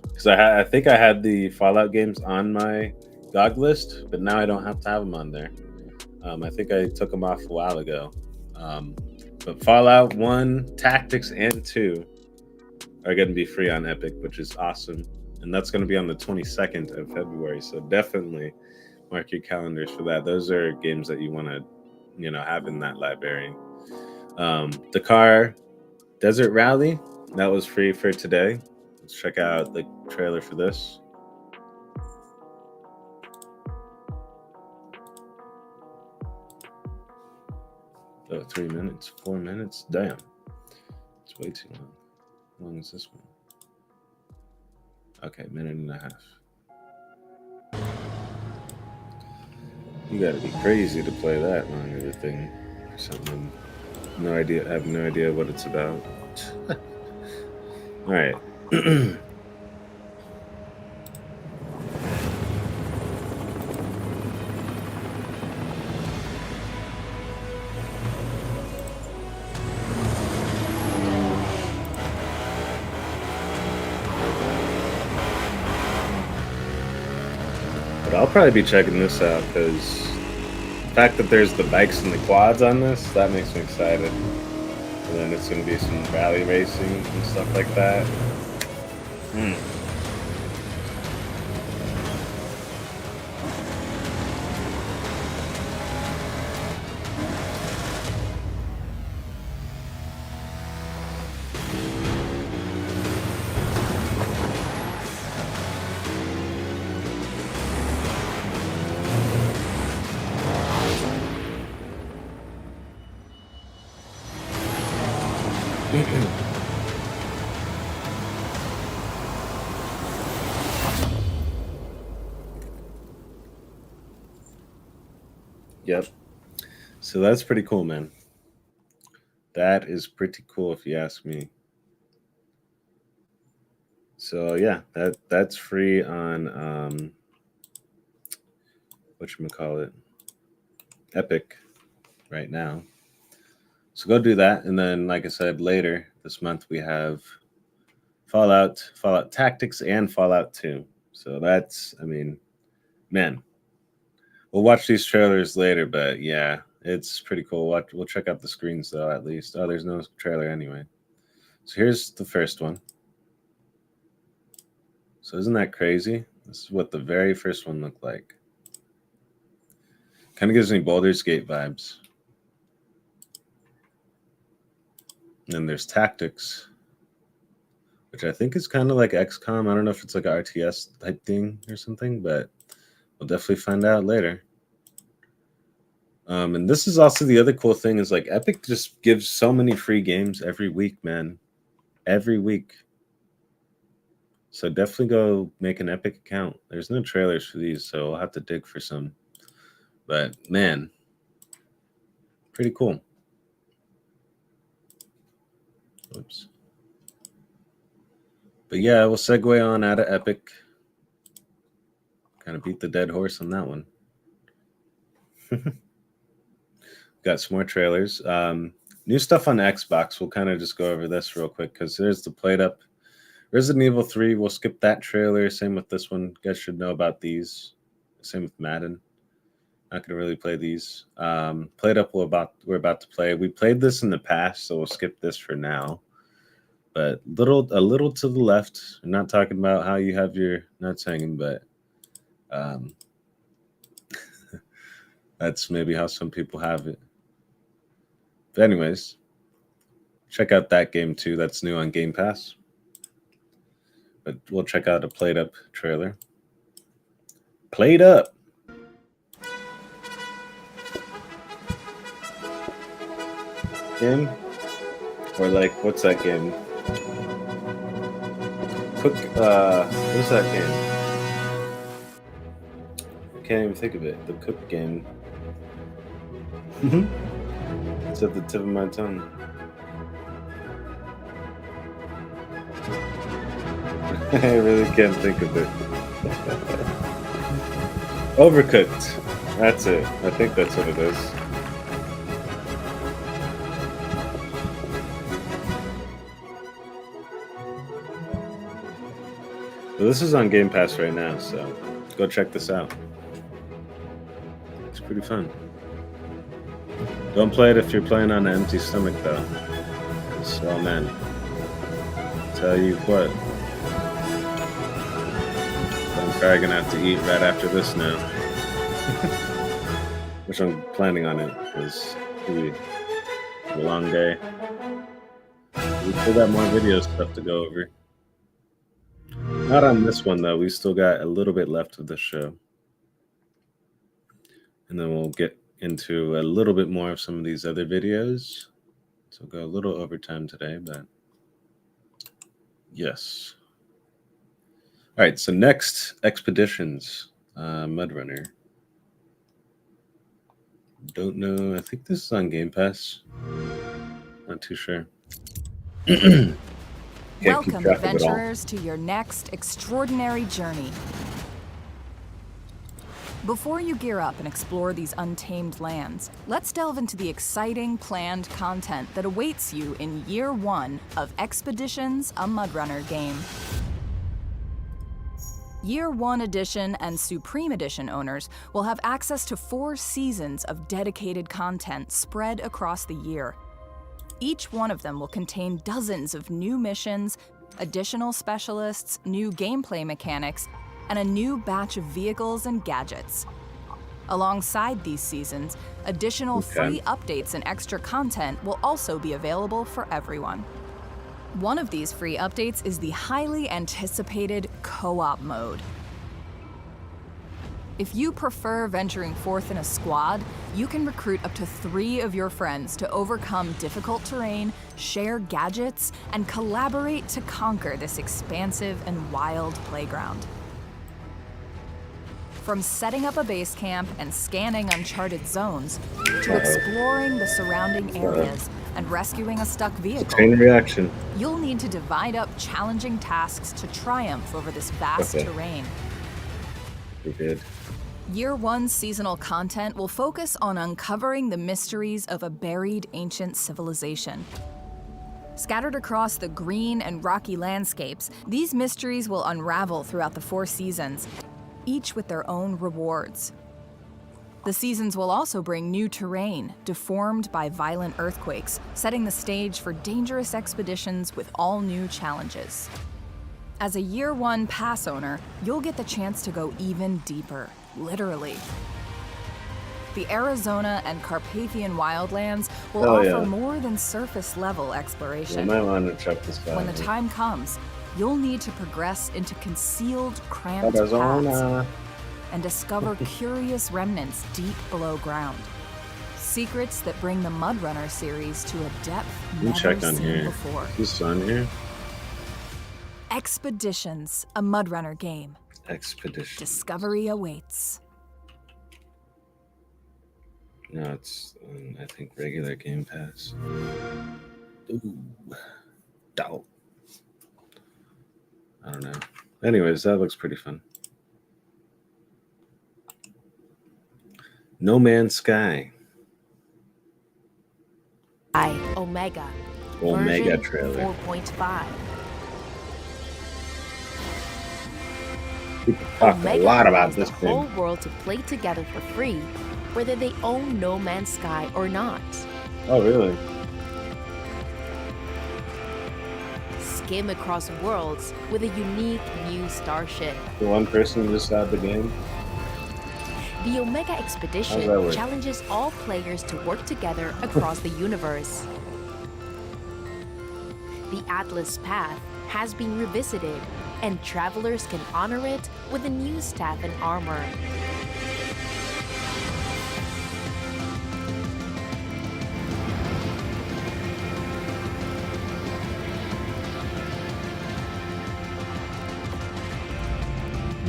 because I think I had the Fallout games on my GOG list, but now I don't have to have them on there. I think I took them off a while ago. But Fallout 1, Tactics, and 2 are going to be free on Epic, which is awesome. And that's going to be on the 22nd of February. So definitely mark your calendars for that. Those are games that you want to, have in that library. Dakar Desert Rally, that was free for today. Let's check out the trailer for this. Oh, 3 minutes, 4 minutes. Damn. It's way too long. How long is this one? Okay, minute and a half. You gotta be crazy to play that long of a thing or something. No idea. I have no idea what it's about. All right. But I'll probably be checking this out because the fact that there's the bikes and the quads on this, that makes me excited. And then it's going to be some rally racing and stuff like that. Yep. So that's pretty cool, man. That is pretty cool if you ask me. So yeah, that's free on whatchamacallit, Epic right now. So go do that. And then, like I said, later this month we have Fallout Tactics, and Fallout 2. So that's, I mean, man, we'll watch these trailers later, but yeah, it's pretty cool. We'll check out the screens though, at least. Oh, there's no trailer anyway. So here's the first one. So isn't that crazy? This is what the very first one looked like. Kind of gives me Baldur's Gate vibes. And then there's Tactics, which I think is kind of like XCOM. I don't know if it's like a RTS type thing or something, but we'll definitely find out later. And this is also the other cool thing is like Epic just gives so many free games every week, man. Every week. So definitely go make an Epic account. There's no trailers for these, so I'll have to dig for some. But man, pretty cool. Oops. But yeah, we'll segue on out of Epic. Kind of beat the dead horse on that one. Got some more trailers. New stuff on Xbox. We'll kind of just go over this real quick because there's the played up Resident Evil 3. We'll skip that trailer. Same with this one. You guys should know about these. Same with Madden. Not gonna really play these. Played up. We're about to play. We played this in the past, so we'll skip this for now. But a little to the left. I'm not talking about how you have your nuts hanging, but that's maybe how some people have it. But anyways, check out that game too. That's new on Game Pass. But we'll check out a played up trailer. Played up. Game? Or like, what's that game? What's that game? I can't even think of it. The Cook game. It's at the tip of my tongue. I really can't think of it. Overcooked. That's it. I think that's what it is. Well, this is on Game Pass right now, so go check this out. It's pretty fun. Don't play it if you're playing on an empty stomach, though. So, man, tell you what, I'm probably gonna have to eat right after this now. Which I'm planning on it, because it's gonna be a long day. We still got more video stuff to go over. Not on this one, though. We still got a little bit left of the show. And then we'll get into a little bit more of some of these other videos. So we'll go a little overtime today, but yes. All right, so next, Expeditions, Mudrunner. Don't know. I think this is on Game Pass. Not too sure. Welcome, adventurers, to your next extraordinary journey. Before you gear up and explore these untamed lands, let's delve into the exciting planned content that awaits you in Year 1 of Expeditions, a Mudrunner game. Year 1 Edition and Supreme Edition owners will have access to 4 seasons of dedicated content spread across the year. Each one of them will contain dozens of new missions, additional specialists, new gameplay mechanics, and a new batch of vehicles and gadgets. Alongside these seasons, additional free updates and extra content will also be available for everyone. One of these free updates is the highly anticipated co-op mode. If you prefer venturing forth in a squad, you can recruit up to 3 of your friends to overcome difficult terrain, share gadgets, and collaborate to conquer this expansive and wild playground. From setting up a base camp and scanning uncharted zones, to exploring the surrounding areas and rescuing a stuck vehicle, Chain reaction. You'll need to divide up challenging tasks to triumph over this vast terrain. We did. Year 1 seasonal content will focus on uncovering the mysteries of a buried ancient civilization. Scattered across the green and rocky landscapes, these mysteries will unravel throughout the 4 seasons, each with their own rewards. The seasons will also bring new terrain, deformed by violent earthquakes, setting the stage for dangerous expeditions with all new challenges. As a Year 1 pass owner, you'll get the chance to go even deeper, literally. The Arizona and Carpathian wildlands will offer more than surface-level exploration. I might want to check this out. When the time comes, you'll need to progress into concealed, cramped paths and discover curious remnants deep below ground. Secrets that bring the Mudrunner series to a depth never seen before. Is this on here? Expeditions, a Mudrunner game. Expeditions. Discovery awaits. No, it's I think regular Game Pass. Ooh, doubt. I don't know. Anyways, that looks pretty fun. No Man's Sky. Omega. Omega version trailer. 4.5. People talk a lot about this the thing. whole world to play together for free, whether they own No Man's Sky or not. Oh, really? Skim across worlds with a unique new starship. The one person just got the game? The Omega How's that Expedition work? challenges all players to work together across the universe. The Atlas Path has been revisited, and travelers can honor it with a new staff and armor.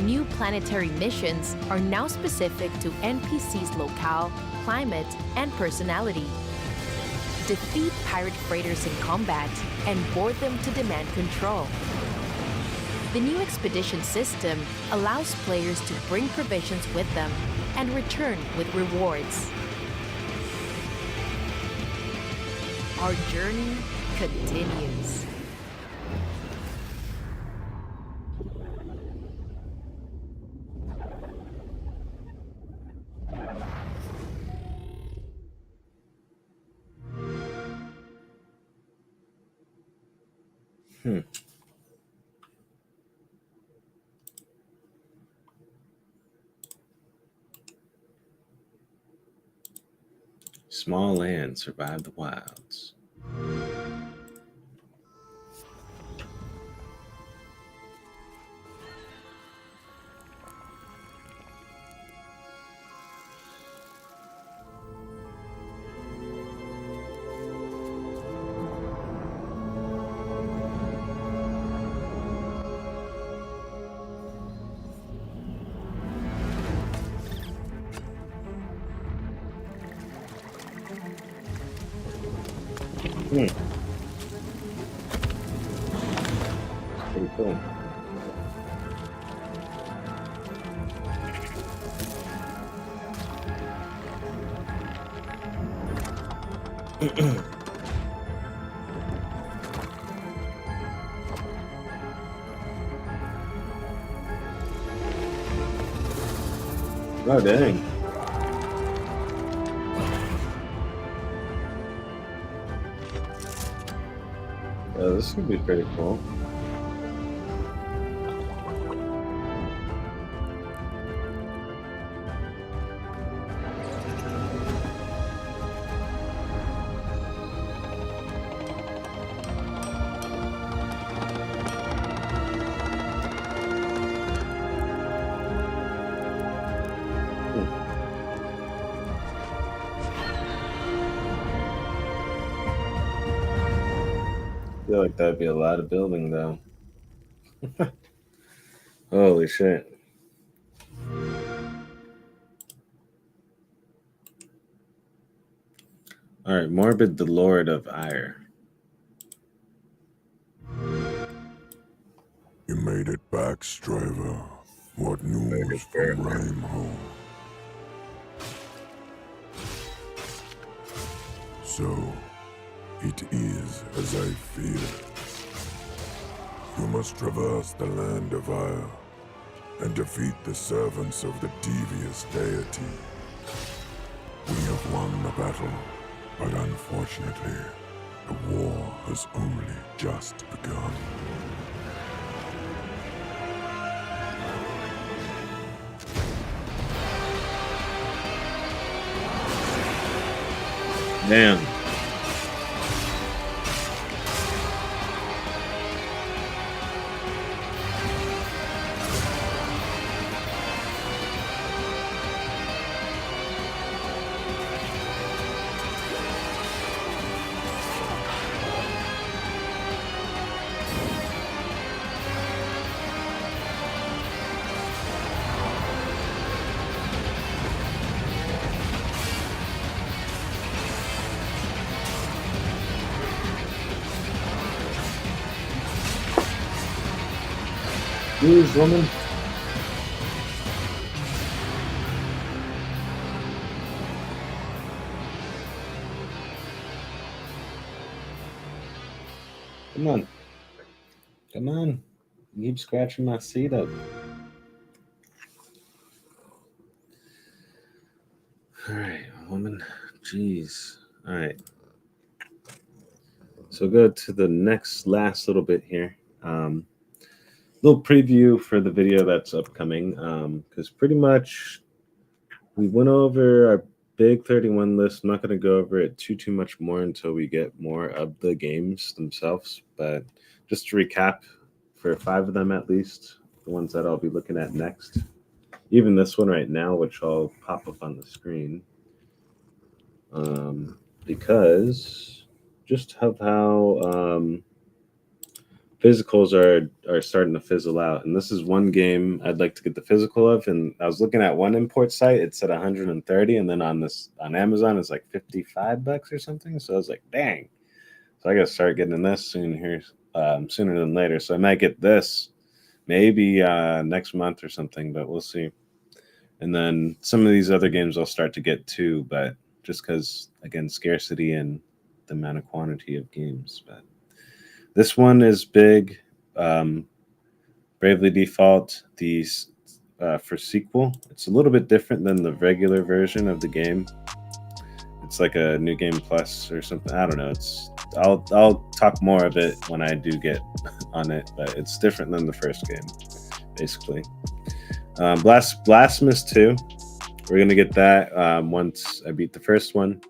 New planetary missions are now specific to NPCs' locale, climate, and personality. Defeat pirate freighters in combat and board them to demand control. The new expedition system allows players to bring provisions with them and return with rewards. Our journey continues. Small land survive the wilds. Pretty cool. Oh, dang. Yeah, this could be pretty cool. I feel like that'd be a lot of building, though. Holy shit. All right, Morbid the Lord of Ire. You made it back, Striver. What news from Raimho? So, it is as I feared. You must traverse the land of Ire and defeat the servants of the devious deity. We have won the battle, but unfortunately, the war has only just begun. Damn. Jeez, woman. Come on. Come on. You keep scratching my seat up. Alright, woman. Jeez. Alright. So go to the last little bit here. Little preview for the video that's upcoming. Because pretty much we went over our big 31 list. I'm not going to go over it too much more until we get more of the games themselves. But just to recap, for 5 of them at least, the ones that I'll be looking at next. Even this one right now, which I'll pop up on the screen. Because just of how physicals are starting to fizzle out. And this is one game I'd like to get the physical of. And I was looking at one import site, it said 130, and then on Amazon it's like $55 or something. So I was like, dang. So I gotta start getting this soon here, sooner than later. So I might get this maybe next month or something, but we'll see. And then some of these other games I'll start to get too, but just because, again, scarcity and the amount of quantity of games. But this one is big. Bravely Default, for sequel. It's a little bit different than the regular version of the game. It's like a new game plus or something. I don't know. I'll talk more of it when I do get on it, but it's different than the first game, basically. Blasphemous 2. We're gonna get that once I beat the first one.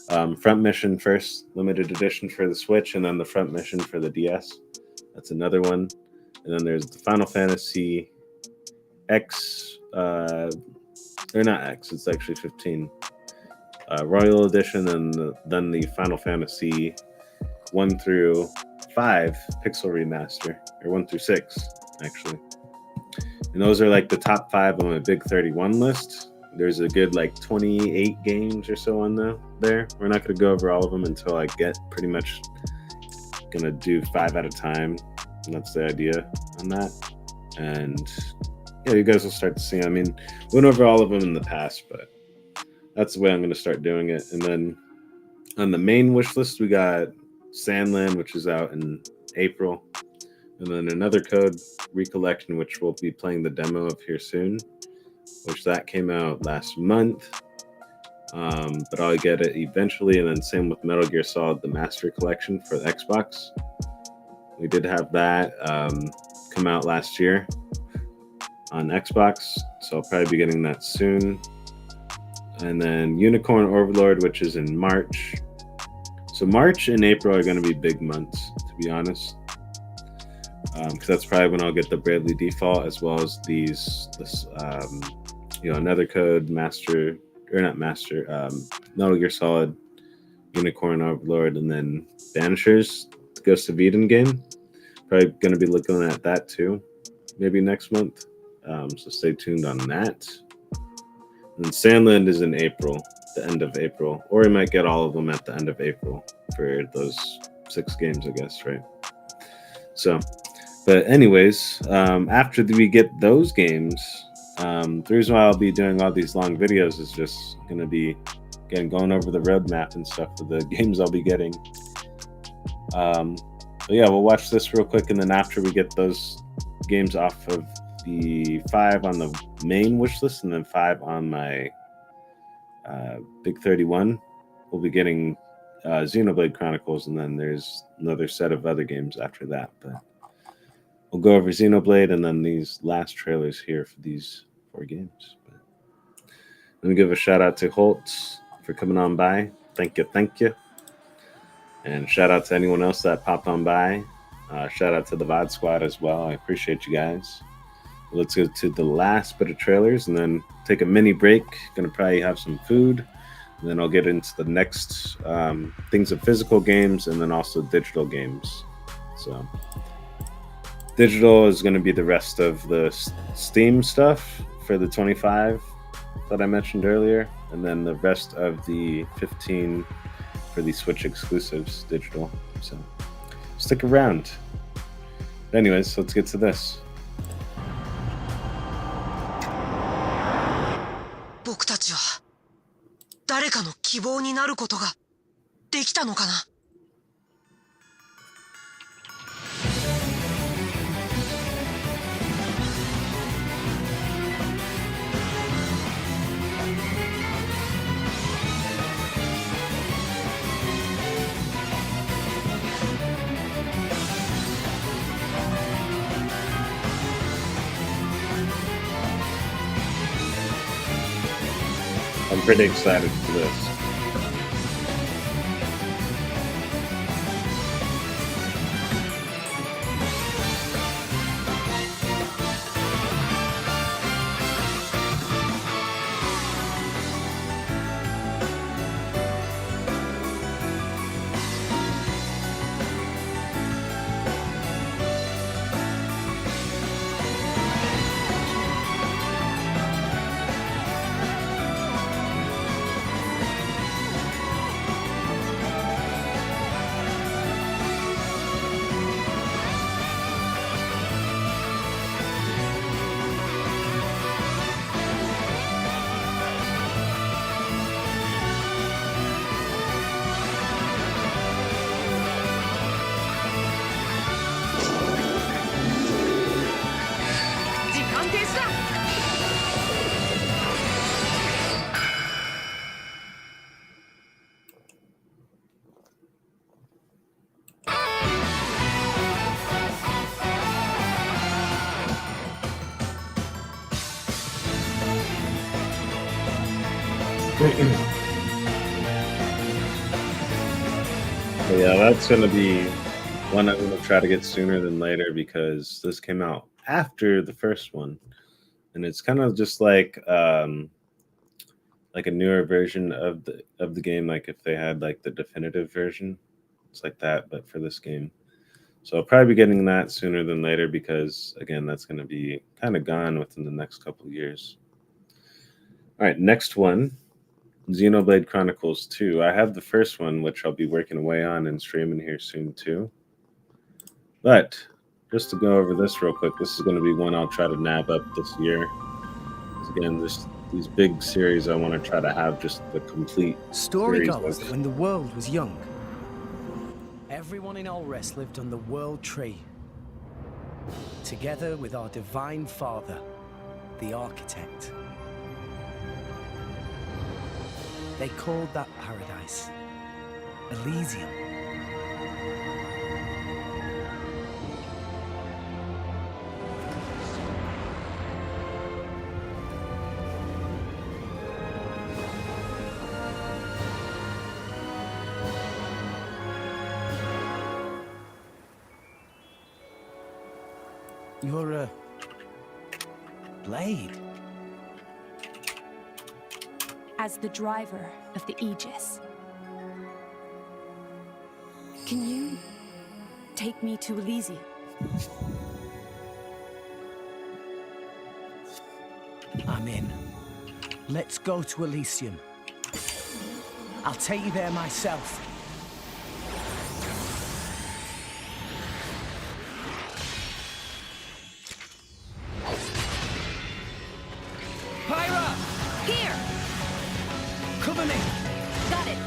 Front mission first, limited edition for the Switch, and then the front mission for the DS. That's another one. And then there's the Final Fantasy X, or not X, it's actually 15. Royal Edition, and then the Final Fantasy 1 through 5 Pixel Remaster, or 1 through 6, actually. And those are like the top 5 on my big 31 list. There's a good like 28 games or so on there. We're not going to go over all of them until I get pretty much going to do 5 at a time. And that's the idea on that. And yeah, you guys will start to see. I mean, went over all of them in the past, but that's the way I'm going to start doing it. And then on the main wish list, we got Sandland, which is out in April. And then another code, Recollection, which we'll be playing the demo of here soon, which that came out last month. But I'll get it eventually. And then same with Metal Gear Solid, the Master Collection for the Xbox. We did have that come out last year on Xbox, so I'll probably be getting that soon. And then Unicorn Overlord, which is in March. So March and April are going to be big months, to be honest. Because that's probably when I'll get the Bravely Default, as well as another code, Metal Gear Solid, Unicorn Overlord, and then Banishers, the Ghost of Eden game. Probably going to be looking at that too, maybe next month. So stay tuned on that. And Sandland is in April, the end of April, or we might get all of them at the end of April for those 6 games, I guess, right? So, but anyways, after we get those games, the reason why I'll be doing all these long videos is just going to be going over the roadmap and stuff for the games I'll be getting. But yeah, we'll watch this real quick, and then after we get those games off of the 5 on the main wish list, and then 5 on my big 31, we'll be getting Xenoblade Chronicles, and then there's another set of other games after that. But we'll go over Xenoblade and then these last trailers here for these 4 games. But let me give a shout out to Holtz for coming on by. Thank you. And shout out to anyone else that popped on by. Shout out to the VOD squad as well. I appreciate you guys. Let's go to the last bit of trailers and then take a mini break. Gonna probably have some food. And then I'll get into the next things of physical games and then also digital games. So digital is going to be the rest of the Steam stuff for the 25 that I mentioned earlier. And then the rest of the 15 for the Switch exclusives digital. So stick around. But anyways, let's get to this. ることができたのかな。I'm pretty excited for this. Yeah, that's going to be one I'm going to try to get sooner than later because this came out after the first one, and it's kind of just like a newer version of the game. Like if they had like the definitive version, it's like that, but for this game. So I'll probably be getting that sooner than later because again, that's going to be kind of gone within the next couple of years. All right, next one. Xenoblade Chronicles 2. I have the first one, which I'll be working away on and streaming here soon too. But just to go over this real quick, this is going to be one I'll try to nab up this year. Again, these big series I want to try to have just the complete story series goes that when the world was young, everyone in Alrest lived on the World Tree, together with our Divine Father, the Architect. They called that paradise Elysium. You're a blade. As the driver of the Aegis. Can you take me to Elysium? I'm in. Let's go to Elysium. I'll take you there myself. Pyra! Here! Cover me! Got it!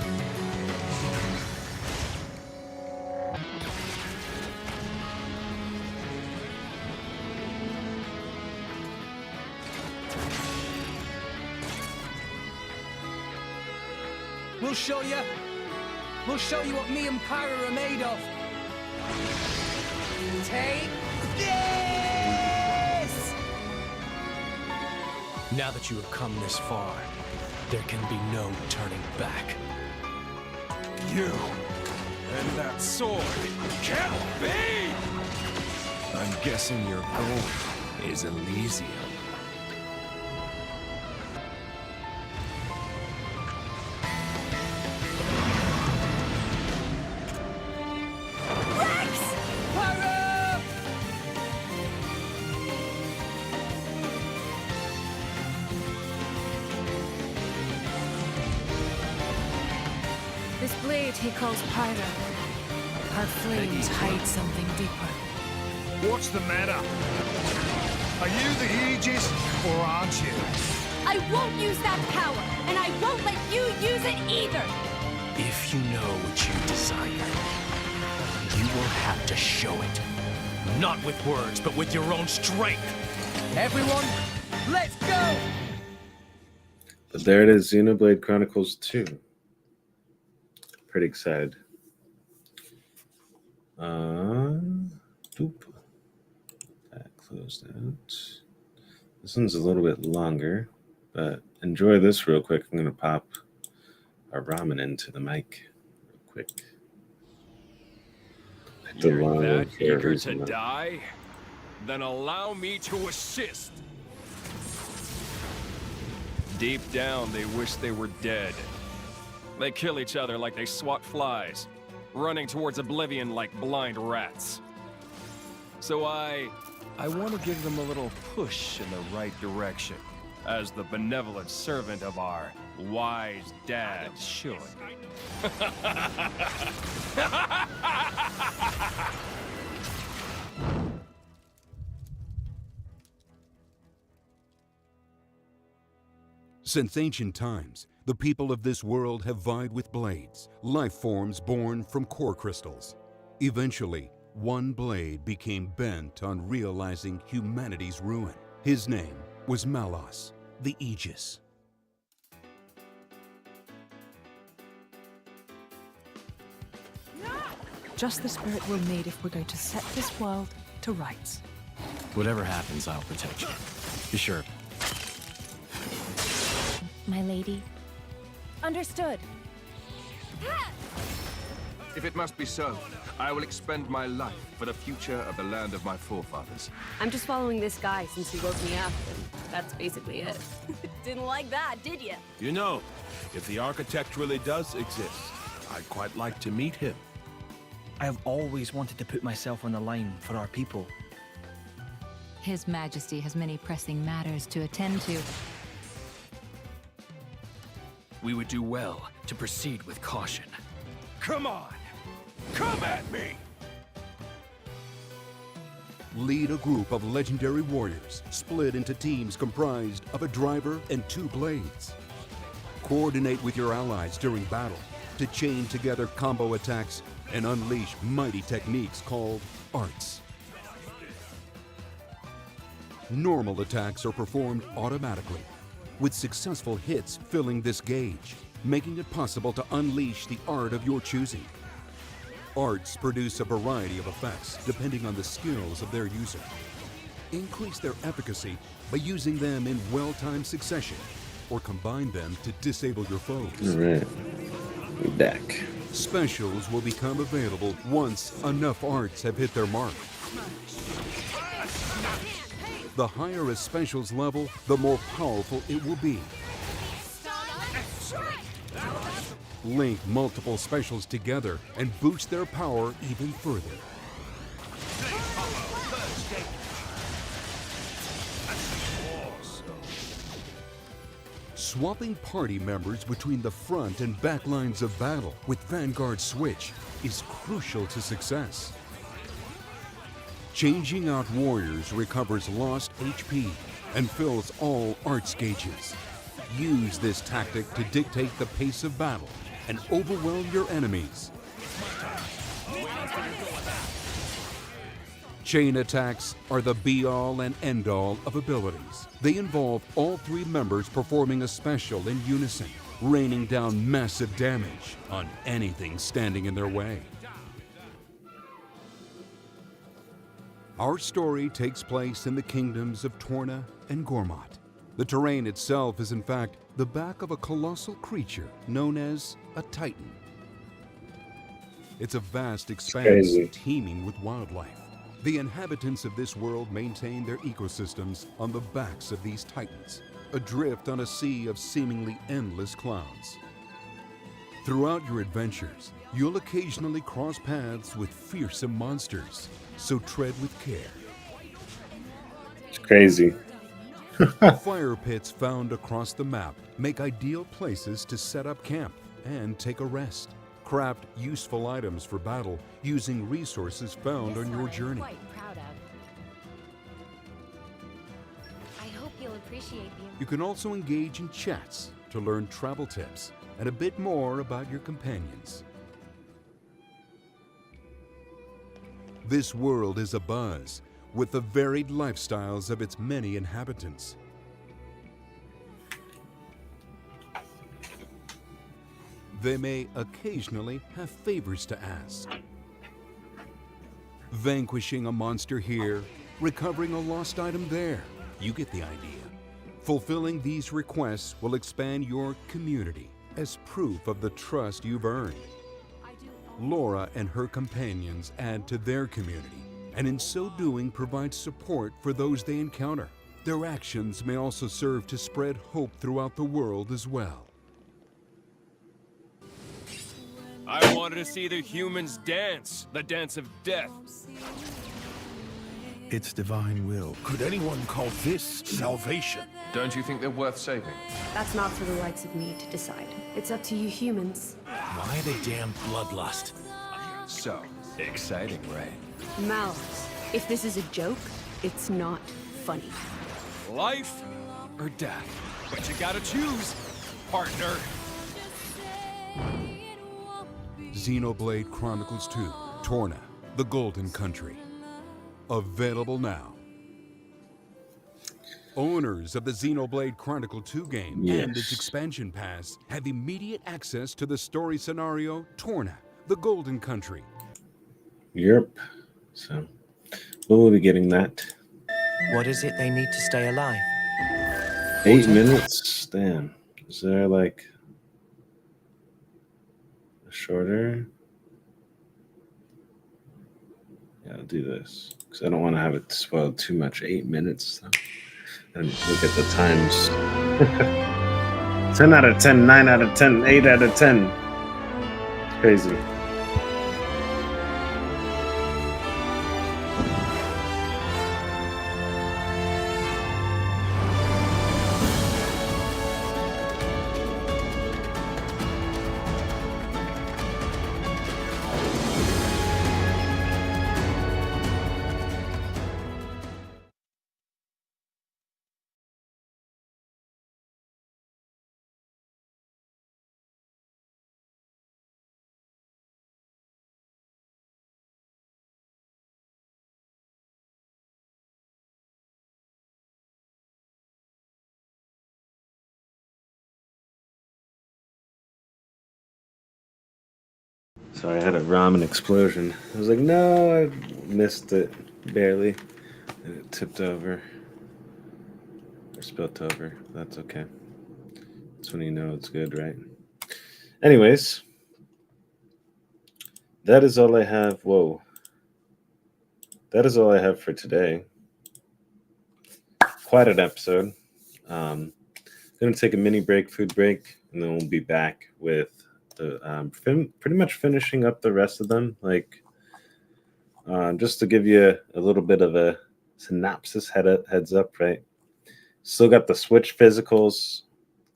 We'll show you. We'll show you what me and Pyra are made of. Take this! Now that you have come this far, there can be no turning back. You and that sword can't be! I'm guessing your goal is Elysium. This blade he calls Pyra. Her flames hide something deeper. What's the matter? Are you the Aegis, or aren't you? I won't use that power, and I won't let you use it either! If you know what you desire, you will have to show it. Not with words, but with your own strength. Everyone, let's go! But there it is, Xenoblade Chronicles 2. Pretty excited. Boop. That closed out. This one's a little bit longer, but enjoy this real quick. I'm gonna pop our ramen into the mic real quick. You're that eager to die? Then allow me to assist. Deep down, they wish they were dead. They kill each other like they swat flies, running towards oblivion like blind rats. So I want to give them a little push in the right direction, as the benevolent servant of our wise dad should. Since ancient times, the people of this world have vied with blades, life forms born from core crystals. Eventually, one blade became bent on realizing humanity's ruin. His name was Malos, the Aegis. Just the spirit we'll need if we're going to set this world to rights. Whatever happens, I'll protect you. Be sure. My lady. Understood. If it must be so, I will expend my life for the future of the land of my forefathers. I'm just following this guy since he woke me up, and that's basically it. Didn't like that, did you? You know, if the architect really does exist, I'd quite like to meet him. I have always wanted to put myself on the line for our people. His Majesty has many pressing matters to attend to. We would do well to proceed with caution. Come on! Come at me! Lead a group of legendary warriors, split into teams comprised of a driver and 2 blades. Coordinate with your allies during battle to chain together combo attacks and unleash mighty techniques called arts. Normal attacks are performed automatically, with successful hits filling this gauge, making it possible to unleash the art of your choosing. Arts produce a variety of effects depending on the skills of their user. Increase their efficacy by using them in well-timed succession, or combine them to disable your foes. All right, we're back. Specials will become available once enough arts have hit their mark. The higher a specials level, the more powerful it will be. Link multiple specials together and boost their power even further. Swapping party members between the front and back lines of battle with Vanguard Switch is crucial to success. Changing out warriors recovers lost HP and fills all arts gauges. Use this tactic to dictate the pace of battle and overwhelm your enemies. Chain attacks are the be-all and end-all of abilities. They involve all 3 members performing a special in unison, raining down massive damage on anything standing in their way. Our story takes place in the kingdoms of Torna and Gormott. The terrain itself is in fact the back of a colossal creature known as a Titan. It's a vast expanse teeming with wildlife. The inhabitants of this world maintain their ecosystems on the backs of these Titans, adrift on a sea of seemingly endless clouds. Throughout your adventures, you'll occasionally cross paths with fearsome monsters, so tread with care. It's crazy. Fire pits found across the map make ideal places to set up camp and take a rest. Craft useful items for battle using resources found on your journey. I hope you'll appreciate the... You can also engage in chats to learn travel tips and a bit more about your companions. This world is abuzz with the varied lifestyles of its many inhabitants. They may occasionally have favors to ask. Vanquishing a monster here, recovering a lost item there. You get the idea. Fulfilling these requests will expand your community as proof of the trust you've earned. Laura and her companions add to their community, and in so doing provide support for those they encounter. Their actions may also serve to spread hope throughout the world as well. I wanted to see the humans dance, the dance of death. It's divine will. Could anyone call this salvation? Don't you think they're worth saving? That's not for the likes of me to decide. It's up to you humans. Why the damn bloodlust? So, exciting, right? Mouths. If this is a joke, it's not funny. Life or death? But you gotta choose, partner. Xenoblade Chronicles 2, Torna, the Golden Country. Available now. Owners of the Xenoblade Chronicle 2 game and its expansion pass have immediate access to the story scenario Torna, the Golden Country. Yep. So we'll be getting that. What is it they need to stay alive? 8 minutes? Damn. Is there like a shorter? Yeah, I'll do this. Because I don't want to have it spoiled too much. 8 minutes. So. And look at the times. 10 out of 10, 9 out of 10, 8 out of 10. It's crazy. Sorry, I had a ramen explosion. I was like, no, I missed it barely. And it tipped over. Or spilt over. That's okay. That's when you know it's good, right? Anyways. That is all I have. Whoa. That is all I have for today. Quite an episode. Going to take a mini break, food break, and then we'll be back with pretty much finishing up the rest of them. Like, just to give you a little bit of a synopsis, heads up, right? Still got the Switch physicals.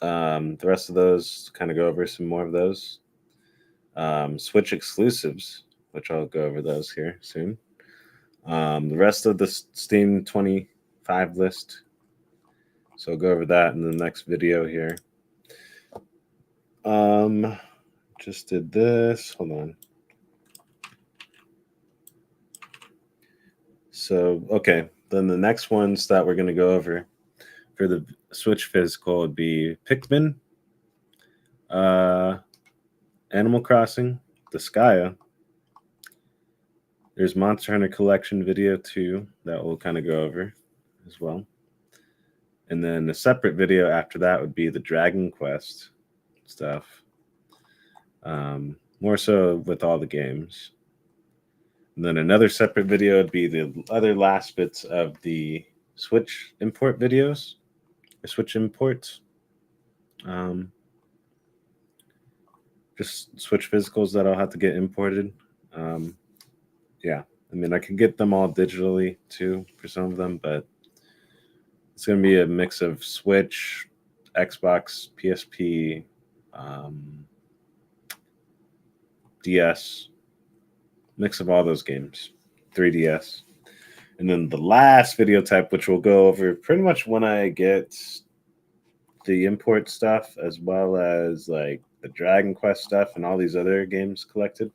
The rest of those, kind of go over some more of those. Switch exclusives, which I'll go over those here soon. The rest of the Steam 25 list. So I'll go over that in the next video here. Just did this. Hold on. So, okay. Then the next ones that we're going to go over for the Switch physical would be Pikmin, Animal Crossing, Disgaea. There's Monster Hunter Collection video 2 that we'll kind of go over as well. And then a separate video after that would be the Dragon Quest stuff. More so with all the games. And then another separate video would be the other last bits of the Switch import videos, or Switch imports. Just Switch physicals that I'll have to get imported. Yeah, I mean, I can get them all digitally too for some of them, but it's going to be a mix of Switch, Xbox, PSP, DS, mix of all those games, 3DS. And then the last video type, which we'll go over pretty much when I get the import stuff, as well as like the Dragon Quest stuff and all these other games collected.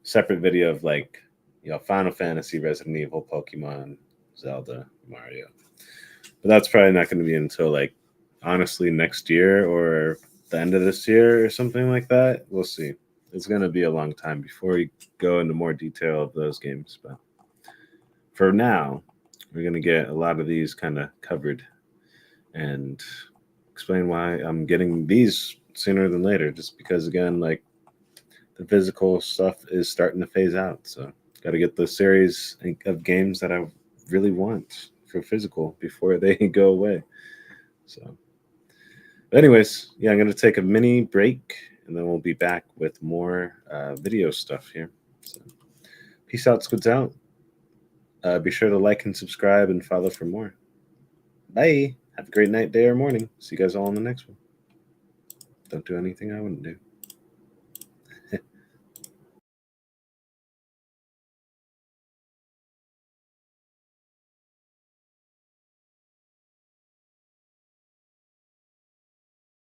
Separate video of like, you know, Final Fantasy, Resident Evil, Pokemon, Zelda, Mario. But that's probably not going to be until like honestly next year or the end of this year or something like that. We'll see. It's going to be a long time before we go into more detail of those games. But for now, we're going to get a lot of these kind of covered and explain why I'm getting these sooner than later. Just because, again, like the physical stuff is starting to phase out. So got to get the series of games that I really want for physical before they go away. So, but anyways, yeah, I'm going to take a mini break and then we'll be back with more video stuff here. So, peace out, SQUIDZZz out. Be sure to like and subscribe and follow for more. Bye. Have a great night, day, or morning. See you guys all in the next one. Don't do anything I wouldn't do.